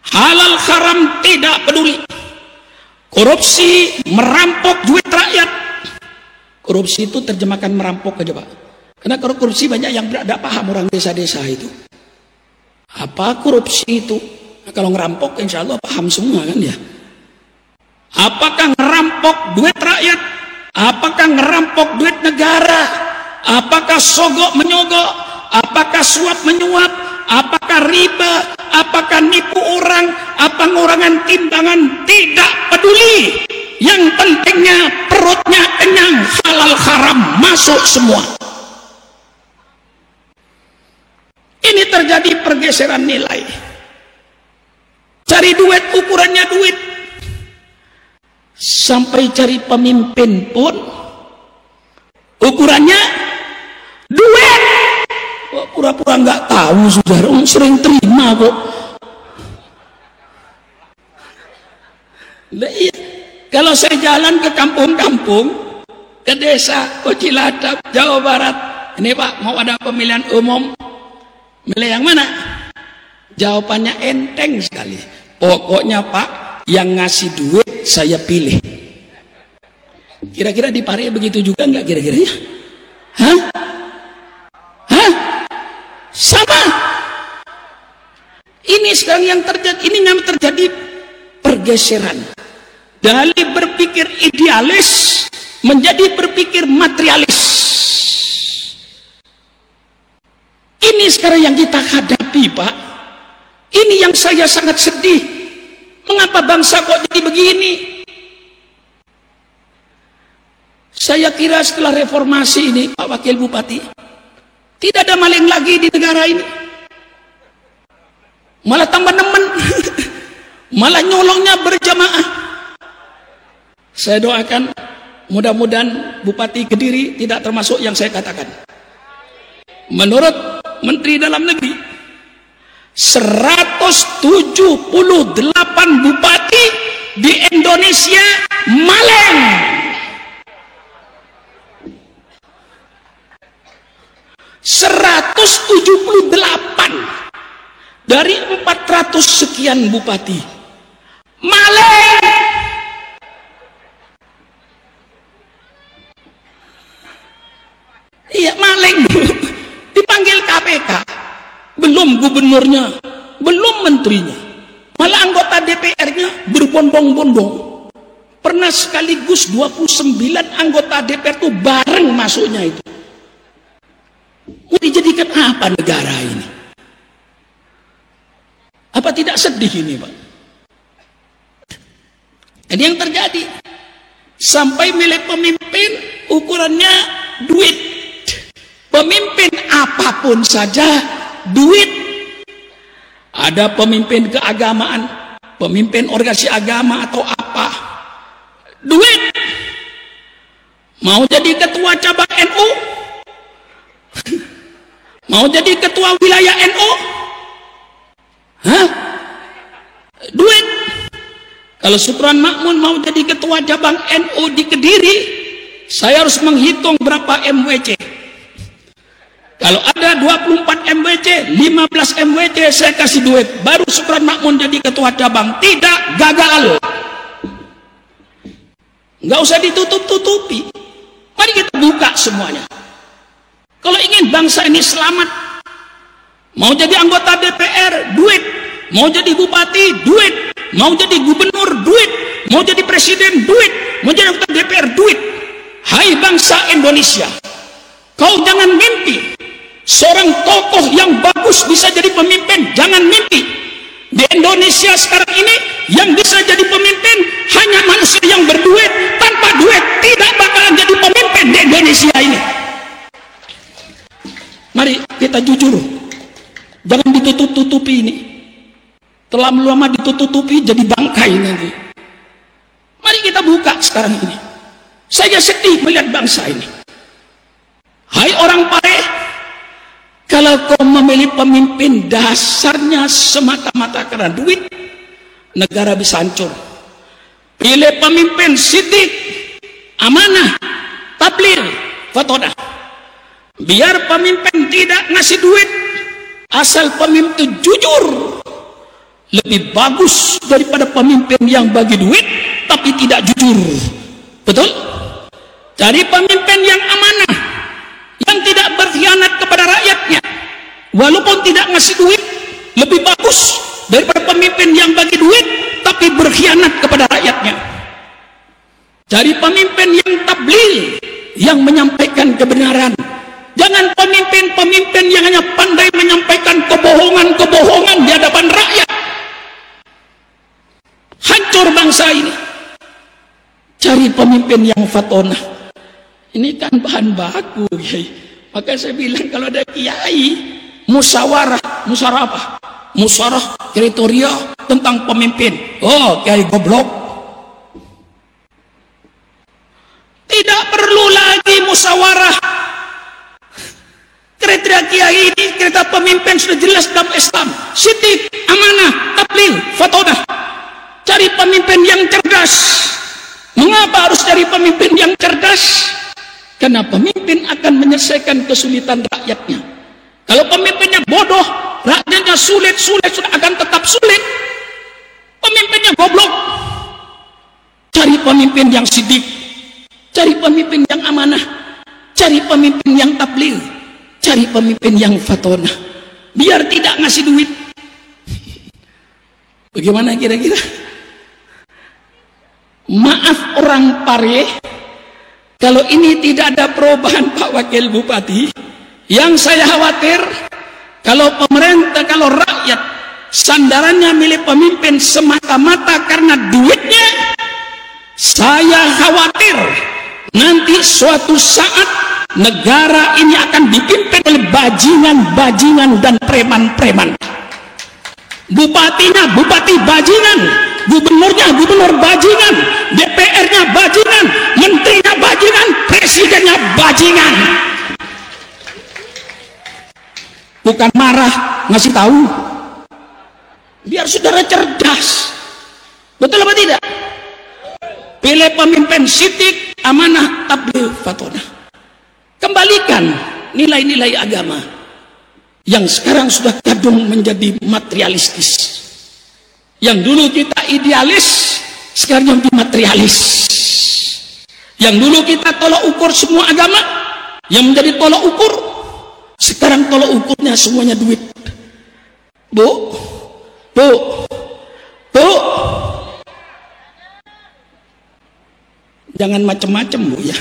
Halal haram tidak peduli. Korupsi, merampok duit rakyat. Korupsi itu terjemahkan merampok aja Pak. Karena kalau korupsi banyak yang tidak paham orang desa-desa itu. Apa korupsi itu? Nah, kalau ngerampok insya Allah paham semua kan ya. Apakah ngerampok duit rakyat? Apakah ngerampok duit negara? Apakah sogok menyogok? Apakah suap menyuap? Apakah riba? Apakah nipu orang? Apa ngurangan timbangan? Tidak peduli. Yang pentingnya perutnya kenyang, halal haram masuk semua. Ini terjadi pergeseran nilai. Cari duit, ukurannya duit. Sampai cari pemimpin pun ukurannya duit. Kok pura-pura nggak tahu saudara, sering terima kok. Nah, iya. Kalau saya jalan ke kampung-kampung, ke desa, ke Cilacap, Jawa Barat, ini Pak mau ada pemilihan umum, milih yang mana? Jawabannya enteng sekali. Pokoknya Pak, yang ngasih duit saya pilih. Kira-kira di Pare begitu juga nggak kira-kira ya? Hah? Hah? Sama. Ini sekarang yang terjadi, ini yang terjadi pergeseran. Dari berpikir idealis menjadi berpikir materialis. Ini sekarang yang kita hadapi Pak. Ini yang saya sangat sedih. Mengapa bangsa kok jadi begini? Saya kira setelah reformasi ini Pak Wakil Bupati, tidak ada maling lagi di negara ini. Malah tambah nemen. Malah nyolongnya berjamaah. Saya doakan mudah-mudahan Bupati Kediri tidak termasuk yang saya katakan. Menurut Menteri Dalam Negeri, 178 bupati di Indonesia maling. 178 dari 400 sekian bupati. Maling. Iya, maling. Dipanggil KPK. Belum gubernurnya, belum menterinya, malah anggota DPR-nya berbondong-bondong. Pernah sekaligus 29 anggota DPR itu bareng masuknya itu. Mau dijadikan apa negara ini? Apa tidak sedih ini, Pak? Ini yang terjadi. Sampai milih pemimpin ukurannya duit. Pemimpin apapun saja duit. Ada pemimpin keagamaan, pemimpin organisasi agama atau apa, duit. Mau jadi ketua cabang NU, mau jadi ketua wilayah NU, duit. Kalau Supran Makmun mau jadi ketua cabang NU di Kediri, saya harus menghitung berapa MWC. Kalau ada 24 MWC, 15 MWC saya kasih duit. Baru Supran Makmun jadi ketua cabang. Tidak, gagal. Nggak usah ditutup-tutupi. Mari kita buka semuanya. Kalau ingin bangsa ini selamat, mau jadi anggota DPR, duit. Mau jadi bupati, duit. Mau jadi gubernur, duit. Mau jadi presiden, duit. Mau jadi anggota DPR, duit. Hai bangsa Indonesia, kau jangan mimpi seorang tokoh yang bagus bisa jadi pemimpin. Jangan mimpi. Di Indonesia sekarang ini yang bisa jadi pemimpin hanya manusia yang berduit. Tanpa duit tidak bakalan jadi pemimpin di Indonesia ini. Mari kita jujur, jangan ditutup-tutupi ini. Terlalu lama ditutup-tutupi jadi bangkai nanti. Mari kita buka sekarang ini. Saya sedih melihat bangsa ini. Hai orang Pare, kalau kau memilih pemimpin dasarnya semata-mata karena duit, negara bisa hancur. Pilih pemimpin sidik, amanah, tabligh, fatodah. Biar pemimpin tidak ngasih duit, asal pemimpin itu jujur, lebih bagus daripada pemimpin yang bagi duit tapi tidak jujur. Betul? Cari pemimpin yang amanah, yang tidak berkhianat kepada rakyatnya, walaupun tidak ngasih duit, lebih bagus daripada pemimpin yang bagi duit tapi berkhianat kepada rakyatnya. Cari pemimpin yang tabligh, yang menyampaikan kebenaran. Jangan pemimpin-pemimpin yang hanya pandai menyampaikan kebohongan-kebohongan di hadapan rakyat. Hancur bangsa ini. Cari pemimpin yang fatonah. Ini kan bahan baku, Kiai. Maka saya bilang kalau ada kiai musyawarah apa? Musyawarah kriteria tentang pemimpin. Oh, kiai goblok. Tidak perlu lagi musyawarah. Kriteria kiai ini, kriteria pemimpin sudah jelas dalam Islam. Sidik, amanah, tabligh, fatodah. Cari pemimpin yang cerdas. Mengapa harus cari pemimpin yang cerdas? Karena pemimpin akan menyelesaikan kesulitan rakyatnya. Kalau pemimpinnya bodoh, rakyatnya sulit akan tetap sulit. Pemimpinnya goblok. Cari pemimpin yang sidik, cari pemimpin yang amanah, cari pemimpin yang tabligh, cari pemimpin yang fatonah. Biar tidak ngasih duit. Bagaimana kira-kira? Maaf orang Pare, kalau ini tidak ada perubahan Pak Wakil Bupati. Yang saya khawatir, kalau pemerintah, kalau rakyat sandarannya milih pemimpin semata-mata karena duitnya, saya khawatir nanti suatu saat negara ini akan dipimpin oleh bajingan-bajingan dan preman-preman. Bupatinya bupati bajingan, gubernurnya gubernur bajingan, DPR-nya bajingan, menterinya bajingan, presidennya bajingan. Bukan marah, ngasih tahu. Biar saudara cerdas. Betul apa tidak? Pilih pemimpin sidik, amanah, tabligh, fatonah. Kembalikan nilai-nilai agama yang sekarang sudah kadung menjadi materialistis. Yang dulu kita idealis, sekarang jadi materialis. Yang dulu kita tolak ukur semua agama, yang menjadi tolak ukur, sekarang tolak ukurnya semuanya duit. Bu, jangan macam-macam Bu ya.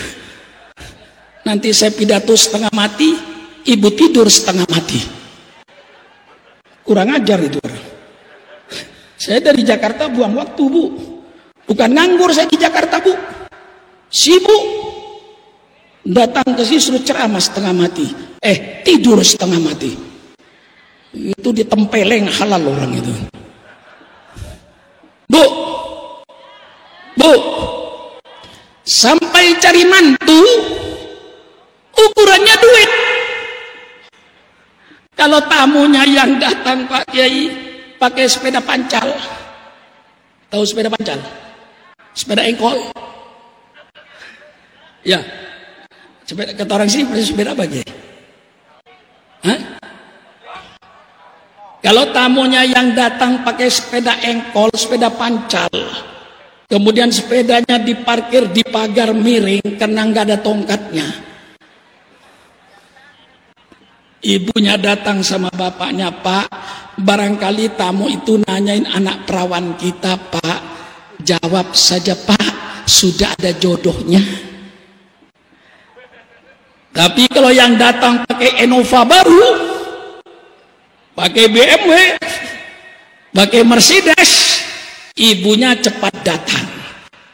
Nanti saya pidato setengah mati, ibu tidur setengah mati. Kurang ajar itu orang. Saya dari Jakarta buang waktu Bu. Bukan nganggur saya di Jakarta Bu. Sibuk. Datang ke sini suruh ceramah setengah mati. Tidur setengah mati. Itu ditempeleng halal orang itu. Bu. Sampai cari mantu, ukurannya duit. Kalau tamunya yang datang Pak Kiai pakai sepeda pancal. Tahu sepeda pancal? Sepeda engkol. Ya. Sepeda kata orang sini sepeda apa Kiai? Hah? Kalau tamunya yang datang pakai sepeda engkol, sepeda pancal, kemudian sepedanya diparkir di pagar miring karena nggak ada tongkatnya. Ibunya datang sama bapaknya, Pak, barangkali tamu itu nanyain anak perawan kita, Pak. Jawab saja, Pak, sudah ada jodohnya. Tapi kalau yang datang pakai Innova baru, pakai BMW, pakai Mercedes, ibunya cepat datang.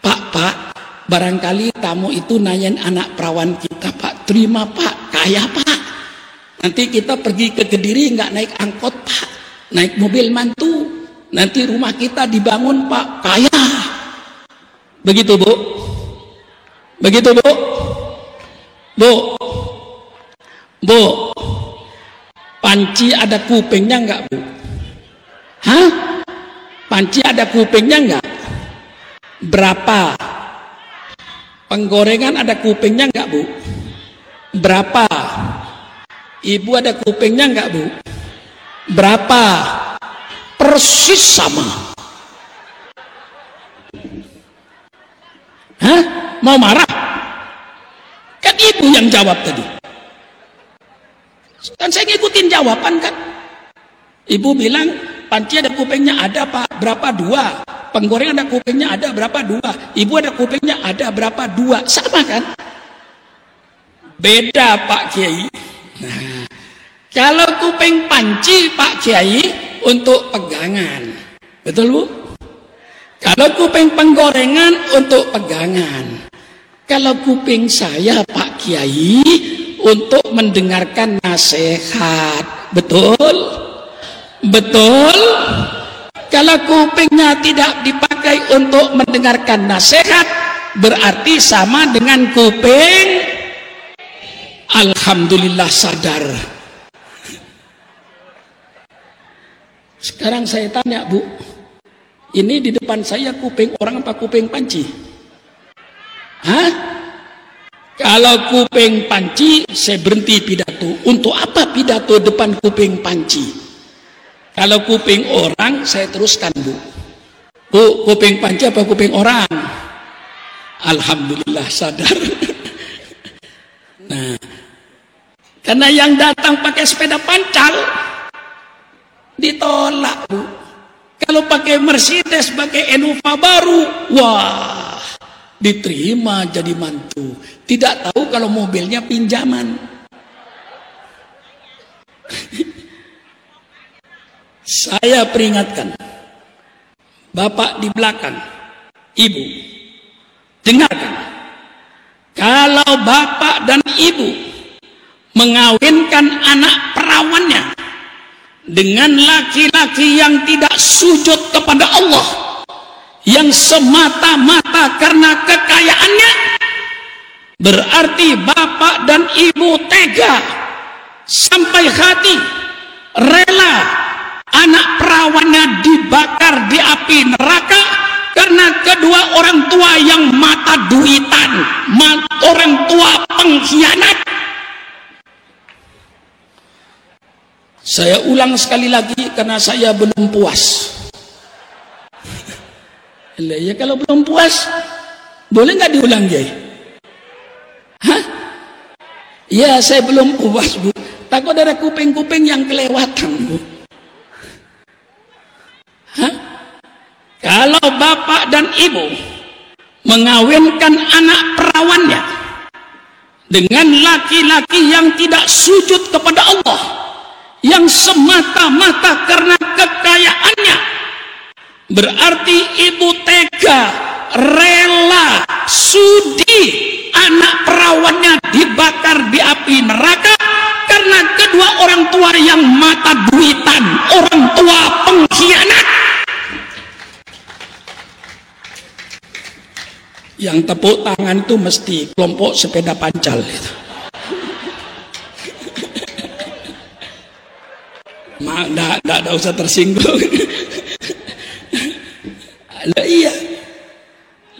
Pak, barangkali tamu itu nanyain anak perawan kita, Pak. Terima, Pak, kaya, Pak. Nanti kita pergi ke Kediri nggak naik angkot Pak, naik mobil mantu. Nanti rumah kita dibangun Pak, kaya. Begitu Bu? Begitu Bu? Bu, panci ada kupingnya nggak Bu? Hah? Panci ada kupingnya nggak? Berapa? Penggorengan ada kupingnya nggak Bu? Berapa? Ibu ada kupingnya enggak Bu? Berapa? Persis sama. Hah? Mau marah? Kan ibu yang jawab tadi. Kan saya ngikutin jawaban kan. Ibu bilang panci ada kupingnya ada Pak, berapa? 2. Penggorengan ada kupingnya ada berapa? 2. Ibu ada kupingnya ada berapa? 2. Sama kan? Beda Pak Kiai. Nah, kalau kuping panci Pak Kiai untuk pegangan, betul Bu? Kalau kuping penggorengan untuk pegangan. Kalau kuping saya Pak Kiai untuk mendengarkan nasihat, betul? Betul? Kalau kupingnya tidak dipakai untuk mendengarkan nasihat, berarti sama dengan kuping. Alhamdulillah sadar. Sekarang saya tanya Bu, ini di depan saya kuping orang apa kuping panci? Hah? Kalau kuping panci, saya berhenti pidato. Untuk apa pidato depan kuping panci? Kalau kuping orang, saya teruskan Bu. Bu, kuping panci apa kuping orang? Alhamdulillah sadar. Nah, karena yang datang pakai sepeda pancal ditolak Bu. Kalau pakai Mercedes, pakai Innova baru, wah, diterima jadi mantu. Tidak tahu kalau mobilnya pinjaman. Saya peringatkan, Bapak di belakang, Ibu, dengarkan. Kalau Bapak dan Ibu mengawinkan anak perawannya dengan laki-laki yang tidak sujud kepada Allah, yang semata-mata karena kekayaannya, berarti Bapak dan Ibu tega sampai hati, rela anak perawannya dibakar di api neraka karena kedua orang tua yang mata duitan, orang tua pengkhianat. Saya ulang sekali lagi karena saya belum puas. Ya kalau belum puas, boleh nggak diulang, Kiai? Hah? Ya saya belum puas, Bu. Takut ada kuping-kuping yang kelewatan, Bu. Hah? Kalau bapak dan ibu mengawinkan anak perawannya dengan laki-laki yang tidak sujud kepada Allah, yang semata-mata karena kekayaannya, berarti ibu tega, rela, sudi anak perawannya dibakar di api neraka karena kedua orang tua yang mata duitan, orang tua pengkhianat. Yang tepuk tangan itu mesti kelompok sepeda pancal gitu. Nggak usah tersinggung. Lah iya.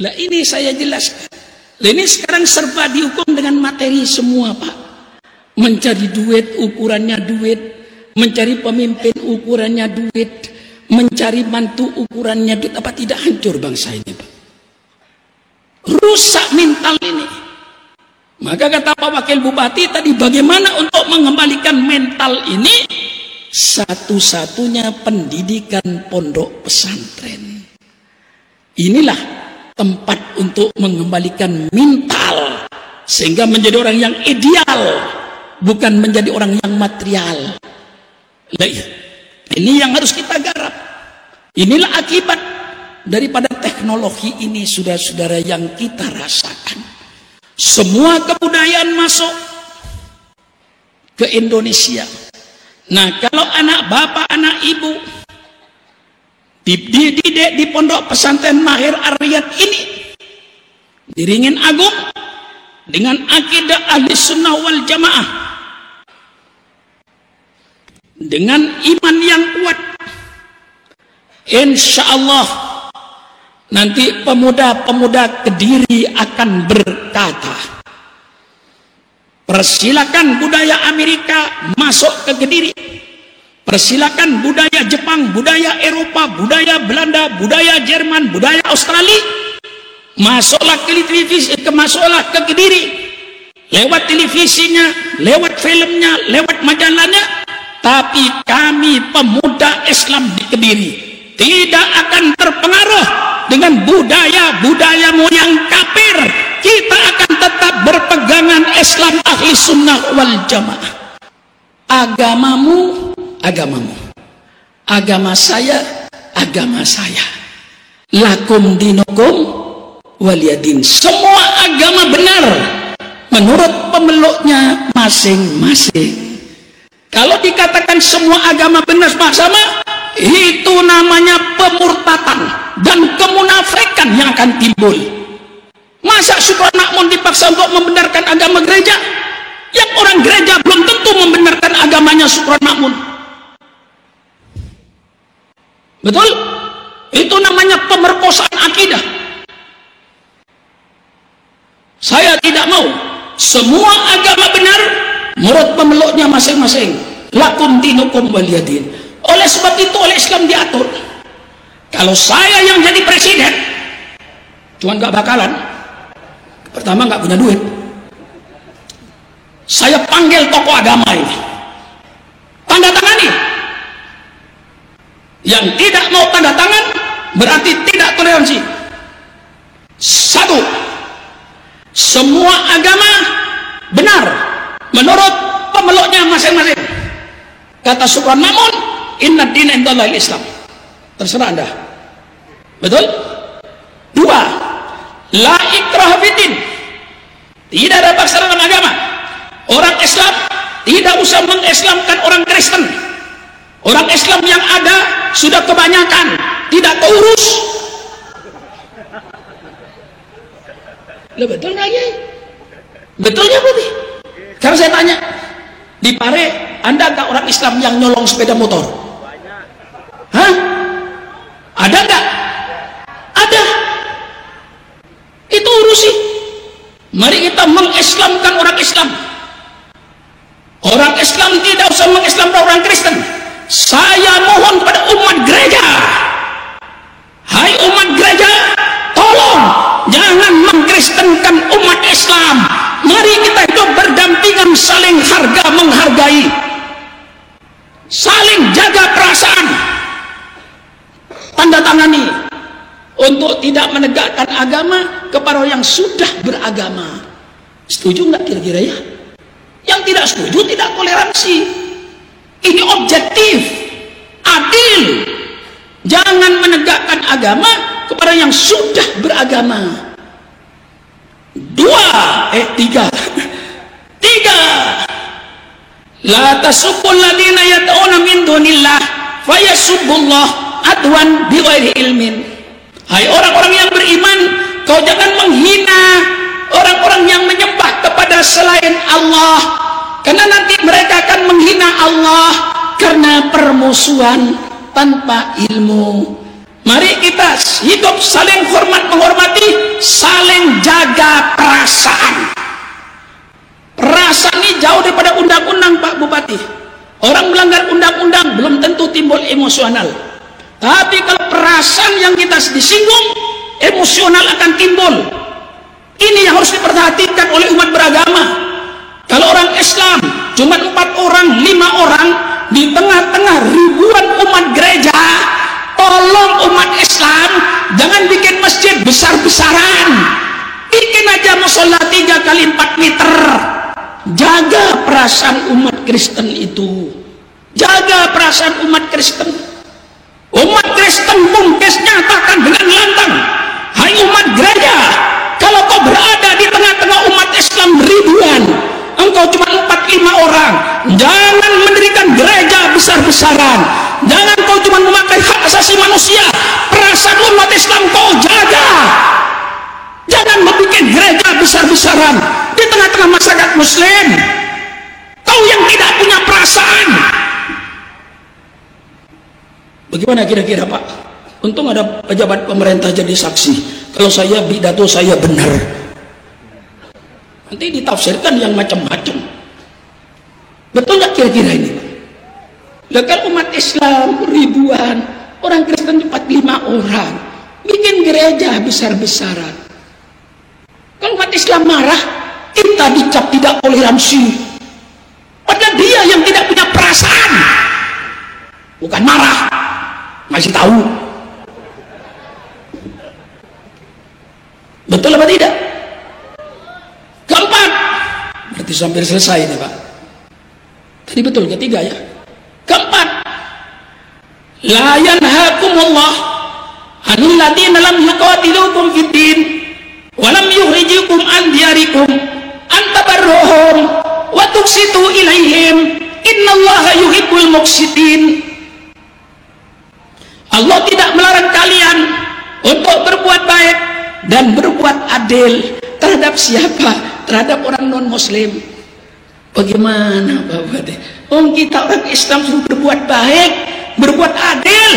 Lah ini saya jelaskan. Lah ini sekarang serba dihukum dengan materi semua, Pak. Mencari duit ukurannya duit, mencari pemimpin ukurannya duit, mencari mantu ukurannya duit. Apa tidak hancur bangsa ini, Pak? Rusak mental ini. Maka kata Pak Wakil Bupati tadi, bagaimana untuk mengembalikan mental ini? Satu-satunya pendidikan pondok pesantren. Inilah tempat untuk mengembalikan mental sehingga menjadi orang yang ideal, bukan menjadi orang yang material. Ini yang harus kita garap. Inilah akibat daripada teknologi ini, saudara-saudara, yang kita rasakan. Semua kebudayaan masuk ke Indonesia. Nah, kalau anak bapak, anak ibu dididik di pondok pesantren Mahir Ar-Riyad ini, di Ringin Agung, dengan akidah ahli sunnah wal jamaah, dengan iman yang kuat, insya Allah nanti pemuda-pemuda Kediri akan berkata, persilakan budaya Amerika masuk ke Kediri, persilakan budaya Jepang, budaya Eropa, budaya Belanda, budaya Jerman, budaya Australia, masuklah ke televisi, masuklah ke Kediri, lewat televisinya, lewat filmnya, lewat majalahnya. Tapi kami pemuda Islam di Kediri tidak akan terpengaruh dengan budaya-budayamu yang kafir. Kita akan tetap berpegangan Islam ahli sunnah wal jamaah. Agamamu, agamamu. Agama saya, agama saya. Lakum dinukum waliyadin. Semua agama benar menurut pemeluknya masing-masing. Kalau dikatakan semua agama benar sama, itu namanya pemurtatan dan kemunafikan yang akan timbul. Masa Syukron Makmun dipaksa untuk membenarkan agama gereja, yang orang gereja belum tentu membenarkan agamanya Syukron Makmun? Betul? Itu namanya pemerkosaan akidah. Saya tidak mau. Semua agama benar menurut pemeluknya masing-masing. Lakum dinukum waliyadin. Oleh sebab itu oleh Islam diatur, kalau saya yang jadi presiden, cuman gak bakalan, pertama gak punya duit, saya panggil tokoh agama ini, tanda tangani. Yang tidak mau tanda tangan berarti tidak toleransi. Satu, semua agama benar menurut pemeluknya masing-masing. Kata Syukron Makmun, inna dina indallahil Islam. Terserah Anda. Betul? Dua, la ikraha fiddin. Tidak ada paksa dalam agama. Orang Islam tidak usah mengislamkan orang Kristen. Orang Islam yang ada sudah kebanyakan, tidak keurus. Betul nggak ya? Betulnya berarti. Karena saya tanya, di Pare Anda nggak orang Islam yang nyolong sepeda motor? Hah? Ada nggak? Ada. Itu urusi. Mari kita mengislamkan orang Islam. Orang Islam tidak tidak usah mengislamkan orang Kristen. Saya mohon kepada umat gereja, hai umat gereja, tolong jangan mengkristenkan umat Islam. Mari kita hidup berdampingan, saling harga menghargai, saling jaga perasaan. Tanda tangani untuk tidak menegakkan agama kepada orang yang sudah beragama. Setuju nggak kira-kira ya? Yang tidak setuju tidak toleransi. Ini objektif, adil. Jangan menegakkan agama kepada yang sudah beragama. Tiga. La tasubbul ladina yad'una min dunillah fayasubbullah adwan bighairi ilmin. Hai orang-orang yang beriman, kau jangan menghina orang-orang yang menyembah kepada selain Allah, karena nanti mereka akan menghina Allah karena permusuhan tanpa ilmu. Mari kita hidup saling hormat menghormati, saling jaga perasaan. Perasaan ini jauh daripada undang-undang, Pak Bupati. Orang melanggar undang-undang belum tentu timbul emosional, tapi kalau perasaan yang kita disinggung, emosional akan timbul. Ini yang harus diperhatikan oleh umat beragama. Kalau orang Islam cuma 4 orang, 5 orang di tengah-tengah ribuan umat gereja, tolong umat Islam jangan bikin masjid besar-besaran. Bikin aja musola 3 kali 4 meter. Jaga perasaan umat Kristen itu. Jaga perasaan umat Kristen. Umat Kristen bungkes nyatakan dengan lantang, hai umat gereja, kalau kau berada di tengah-tengah umat Islam ribuan, engkau cuma 4-5 orang, jangan mendirikan gereja besar-besaran. Jangan kau cuma memakai hak asasi manusia, perasaan umat Islam kau jaga. Jangan membuat gereja besar-besaran di tengah-tengah masyarakat muslim. Kau yang tidak punya perasaan. Bagaimana kira-kira Pak? Untung ada pejabat pemerintah jadi saksi. Kalau saya pidato saya benar, nanti ditafsirkan yang macam-macam. Betul nggak kira-kira ini? Lah kan umat Islam ribuan, orang Kristen 4-5 orang, bikin gereja besar-besaran. Kalau umat Islam marah, kita dicap tidak toleransi. Padahal dia yang tidak punya perasaan. Bukan marah, masih tahu. Betul apa tidak? Keempat, berarti hampir selesai nih Pak. Tadi betul ketiga ya. Keempat, la yanhakumullah anil ladina lam yuqatilukum fid din wa lam yukhrijukum an diyarikum an tabarruhum wa tuqsitu ilaihim innallaha yuhibbul muqsitin. Allah tidak melarang kalian untuk berbuat baik dan berbuat adil terhadap siapa? Terhadap orang non-muslim. Bagaimana Bapak? Kita orang Islam suruh berbuat baik, berbuat adil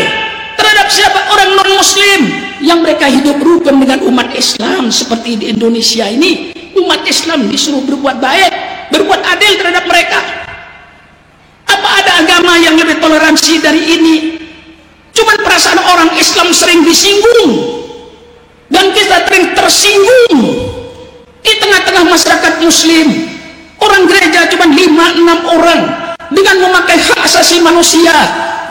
terhadap siapa? Orang non-muslim yang mereka hidup rukun dengan umat Islam. Seperti di Indonesia ini, umat Islam disuruh berbuat baik, berbuat adil terhadap mereka. Apa ada agama yang lebih toleransi dari ini? Cuman perasaan orang Islam sering disinggung, dan kita sering tersinggung di tengah-tengah masyarakat muslim. Orang gereja cuma 5-6 orang dengan memakai hak asasi manusia,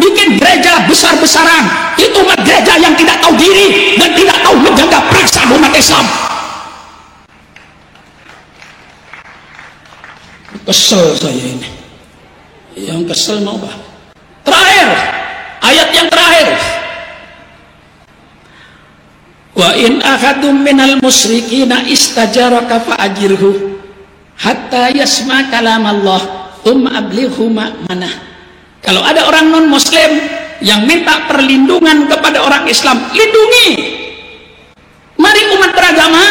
bikin gereja besar-besaran. Itu umat gereja yang tidak tahu diri dan tidak tahu menjaga perasaan umat Islam. Kesel saya ini. Yang kesel mau apa? Terakhir, ayat yang terakhir. Wa in ahadum minal musyrikina istajaraka fa'ajirhu hatta yasma kalam Allah thumma ablighu ma'manah. Kalau ada orang non muslim yang minta perlindungan kepada orang Islam, lindungi. Mari umat beragama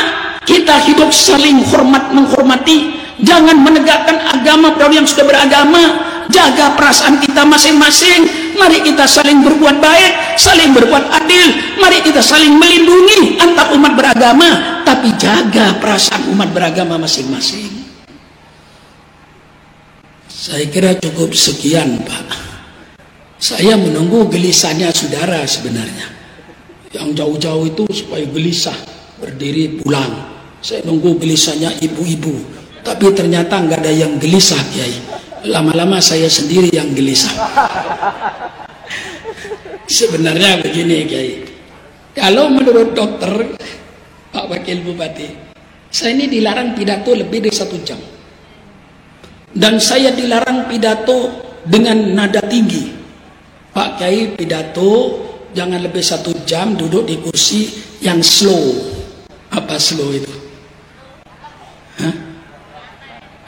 kita hidup saling hormat menghormati, jangan menegakkan agama pada yang sudah beragama. Jaga perasaan kita masing-masing. Mari kita saling berbuat baik, saling berbuat adil. Mari kita saling melindungi antar umat beragama, tapi jaga perasaan umat beragama masing-masing. Saya kira cukup sekian, Pak. Saya menunggu gelisahnya saudara sebenarnya. Yang jauh-jauh itu supaya gelisah, berdiri pulang. Saya nunggu gelisahnya ibu-ibu. Tapi ternyata nggak ada yang gelisah, Kiai. Lama-lama saya sendiri yang gelisah. Sebenarnya begini, Kiai. Kalau menurut dokter, Pak Wakil Bupati, saya ini dilarang pidato lebih dari 1 jam. Dan saya dilarang pidato dengan nada tinggi. Pak Kiai pidato jangan lebih 1 jam, duduk di kursi yang slow. Apa slow itu? Hah?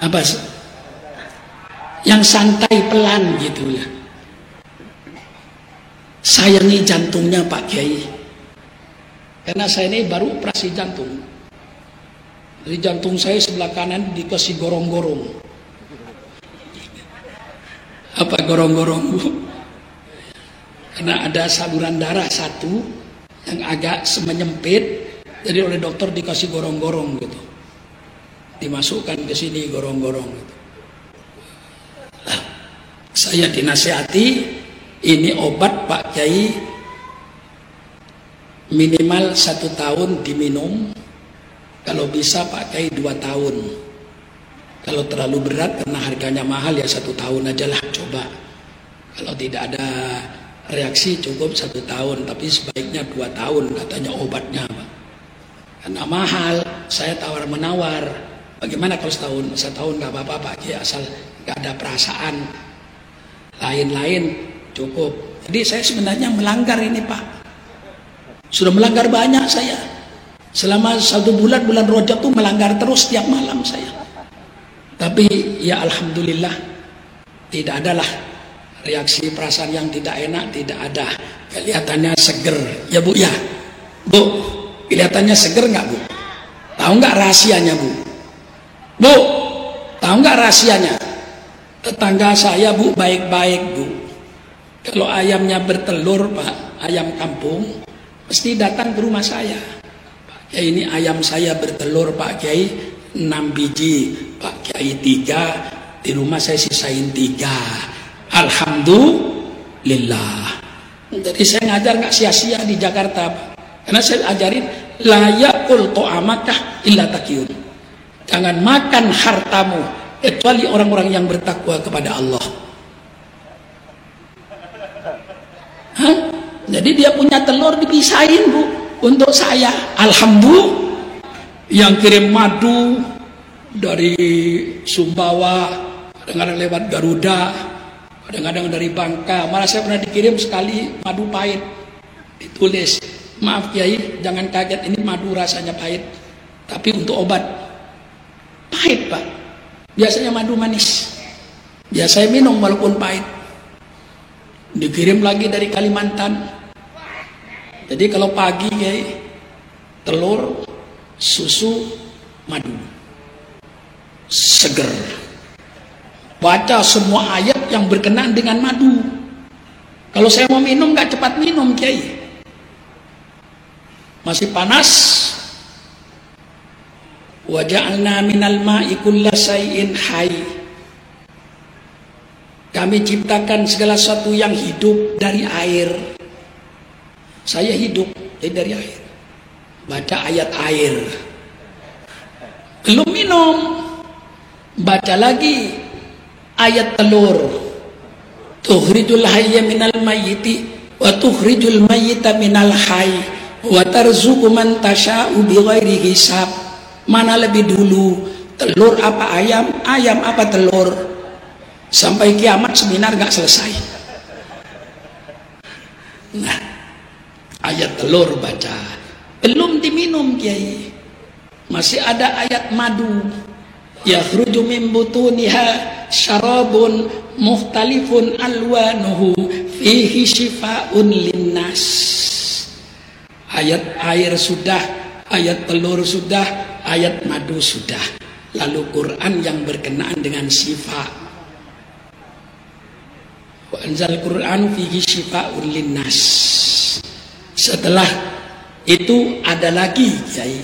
Apa? Yang santai, pelan gitu lah. Sayangi jantungnya Pak Kiai. Karena saya ini baru operasi jantung. Jadi jantung saya sebelah kanan dikasih gorong-gorong. Apa gorong-gorong, Bu? Karena ada saluran darah satu yang agak menyempit, jadi oleh dokter dikasih gorong-gorong gitu. Dimasukkan ke sini gorong-gorong gitu. Nah, saya dinasihati, ini obat Pak Kiai minimal 1 tahun diminum, kalau bisa Pak Kiai 2 tahun. Kalau terlalu berat karena harganya mahal ya 1 tahun aja lah, coba. Kalau tidak ada reaksi cukup 1 tahun, tapi sebaiknya 2 tahun katanya obatnya, Pak. Karena mahal, saya tawar menawar. Bagaimana kalau setahun nggak apa-apa Pak Kiai, asal nggak ada perasaan lain-lain cukup. Jadi saya sebenarnya melanggar ini, Pak. Sudah melanggar banyak saya. Selama 1 bulan Rajab tuh melanggar terus tiap malam saya. Tapi ya alhamdulillah tidak adalah reaksi perasaan yang tidak enak, tidak ada. Kelihatannya seger, ya Bu ya. Bu, kelihatannya seger nggak Bu? Tahu nggak rahasianya Bu? Bu, tahu nggak rahasianya? Tetangga saya Bu baik-baik Bu. Kalau ayamnya bertelur Pak, ayam kampung, mesti datang ke rumah saya. Pak Kiai, ini ayam saya bertelur Pak Kiai 6 biji, Pak Kiai 3, di rumah saya sisain 3. Alhamdulillah. Jadi saya ngajar nggak sia-sia di Jakarta, Pak. Karena saya ajarin la yakul to'amakah illa taqiyun. Jangan makan hartamu kecuali orang-orang yang bertakwa kepada Allah. Hah? Jadi dia punya telur dipisahin Bu untuk saya. Alhamdulillah. Yang kirim madu dari Sumbawa, kadang-kadang lewat Garuda, kadang-kadang dari Bangka. Malah saya pernah dikirim sekali madu pahit. Ditulis, maaf Kiai, jangan kaget, ini madu rasanya pahit, tapi untuk obat. Pahit Pak. Biasanya madu manis. Biasa saya minum walaupun pahit. Dikirim lagi dari Kalimantan. Jadi kalau pagi Kiai, telur, susu, madu, seger. Baca semua ayat yang berkenaan dengan madu. Kalau saya mau minum nggak cepat minum Kiai. Masih panas. Wa ja'alna minal ma'i kulla shay'in hayy. Kami ciptakan segala sesuatu yang hidup dari air. Saya hidup dari air. Baca ayat air. Belum minum. Baca lagi ayat telur. Tukhrijul hayya minal mayyiti wa tukhrijul mayyita minal hayy wa tarzuqu man tasha'u bighairi hisab. Mana lebih dulu, telur apa ayam, ayam apa telur? Sampai kiamat seminar gak selesai. Nah, ayat telur baca, belum diminum Kiai. Masih ada ayat madu. Yakhruju min butuniha syarabun mukhtalifun alwanuhu fihi shifaa'un linnas. Ayat air sudah, ayat telur sudah, ayat madu sudah. Lalu Quran yang berkenaan dengan syifa. Wa anzal Quran fihi shifaa'un linnas. Setelah itu ada lagi Kiai.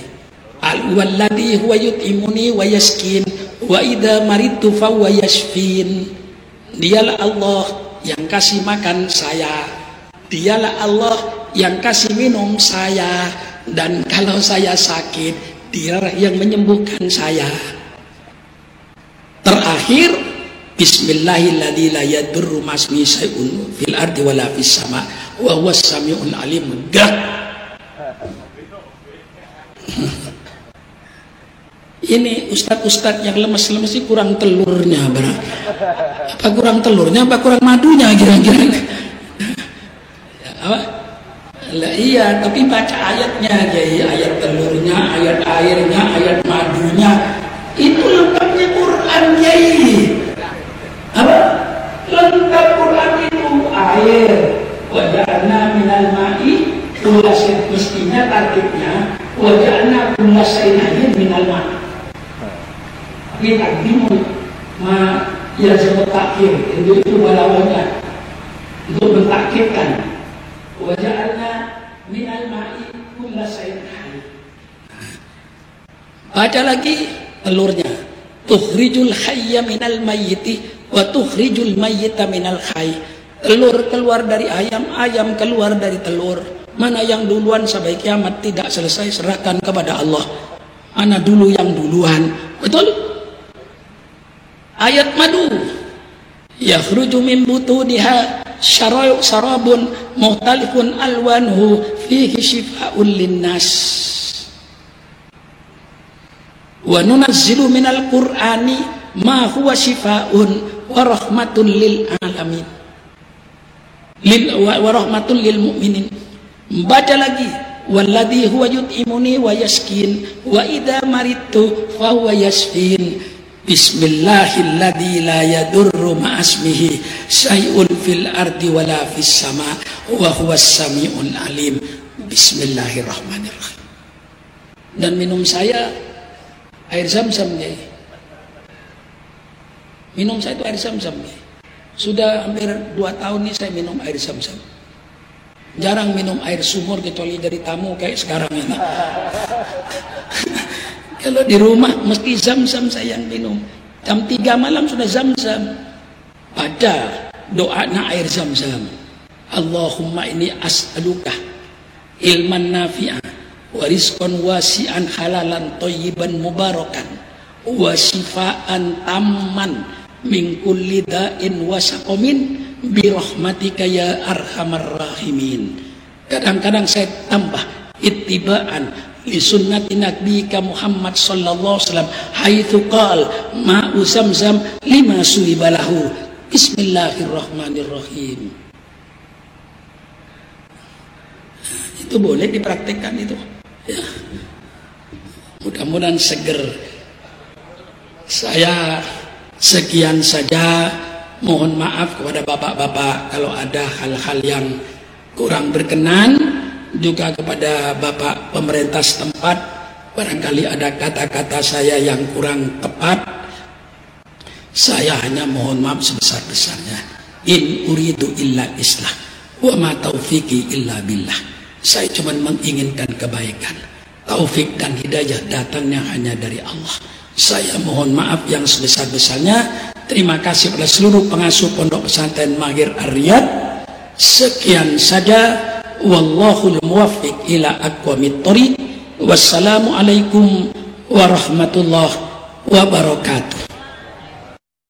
Al-walladhi huwa yut'imuni wa yaskin wa idza maridtu fa huwa yashfin. Dialah Allah yang kasih makan saya, dialah Allah yang kasih minum saya, dan kalau saya sakit, dialah yang menyembuhkan saya. Terakhir, bismillahilladzi la yadurru ma'asmihi syai'un fil ardi wala fis sama wa huwas samiul alim. Ini ustadz-ustadz yang lemes-lemes ini kurang telurnya, apa kurang telurnya, apa kurang madunya kira-kira? Apa? Lah iya, tapi baca ayatnya aja, ayat telurnya, ayat airnya, ayat madunya, itu lengkapnya Quran Yai. Apa? Lengkap Quran itu air. Waja'alna minal ma'i kullasyai'in, mestinya tartibnya waja'alna kullasyai'in minal ma'i. Kita bingung ma ya sebut takhir itu balawannya untuk mentakhirkan waja'alna minal ma'i kullasyai'in hayy. Baca lagi telurnya, tukhrijul hayya minal mayyiti wa tukhrijul mayyita minal hayy. Telur keluar dari ayam, ayam keluar dari telur. Mana yang duluan sampai kiamat tidak selesai, serahkan kepada Allah. Mana dulu yang duluan? Betul? Ayat madu, yakhruju min butuniha syarabun mukhtalifun alwanuhu fihi shifaa'un linnas wa nunazzilu minal qur'ani ma huwa shifaa'un wa rahmatun lil alamin wa rahmatun lil mu'minin. Baca lagi, walladzi huwa yut'imuni wa yaskin wa idza maridtu fa huwa yashfin. Bismillahilladzi la yadurru ma'asmihi syai'un fil ardi wala fis sama wa huwas samiul alim. Bismillahirrahmanirrahim. Dan minum saya air zam-zam ya. Minum saya itu air zam-zam ya. Sudah hampir 2 tahun ini saya minum air zam-zam. Jarang minum air sumur kecuali dari tamu kayak sekarang ini. Kalau di rumah mesti zam-zam saya yang minum. Jam 3 malam sudah zam-zam. Pada doanya air zam-zam. Allahumma inni as'aluka ilman nafi'an wa rizqan wasi'an halalan thayyiban mubarakan wa shifaan tamman min kulli da'in wa saqamin bi rahmatika ya arhamar rahimin. Kadang-kadang saya tambah ittiba'an li sunnati nabiyika Muhammad sallallahu alaihi wasallam haitsu qala ma'u zamzam lima suibalahu. Bismillahirrahmanirrahim. Itu boleh dipraktekkan itu ya. Mudah-mudahan seger. Saya sekian saja, mohon maaf kepada bapak-bapak kalau ada hal-hal yang kurang berkenan. Juga kepada Bapak pemerintah setempat, barangkali ada kata-kata saya yang kurang tepat, saya hanya mohon maaf sebesar-besarnya. In uridu illa islah wa ma taufiqi illa billah. Saya cuma menginginkan kebaikan. Taufik dan hidayah datangnya hanya dari Allah. Saya mohon maaf yang sebesar-besarnya. Terima kasih pada seluruh pengasuh Pondok Pesantren Maghir Ar-Riyad. Sekian saja. Wallahul muwaffiq ila aqwamit thoriq. Wassalamualaikum warahmatullahi wabarakatuh.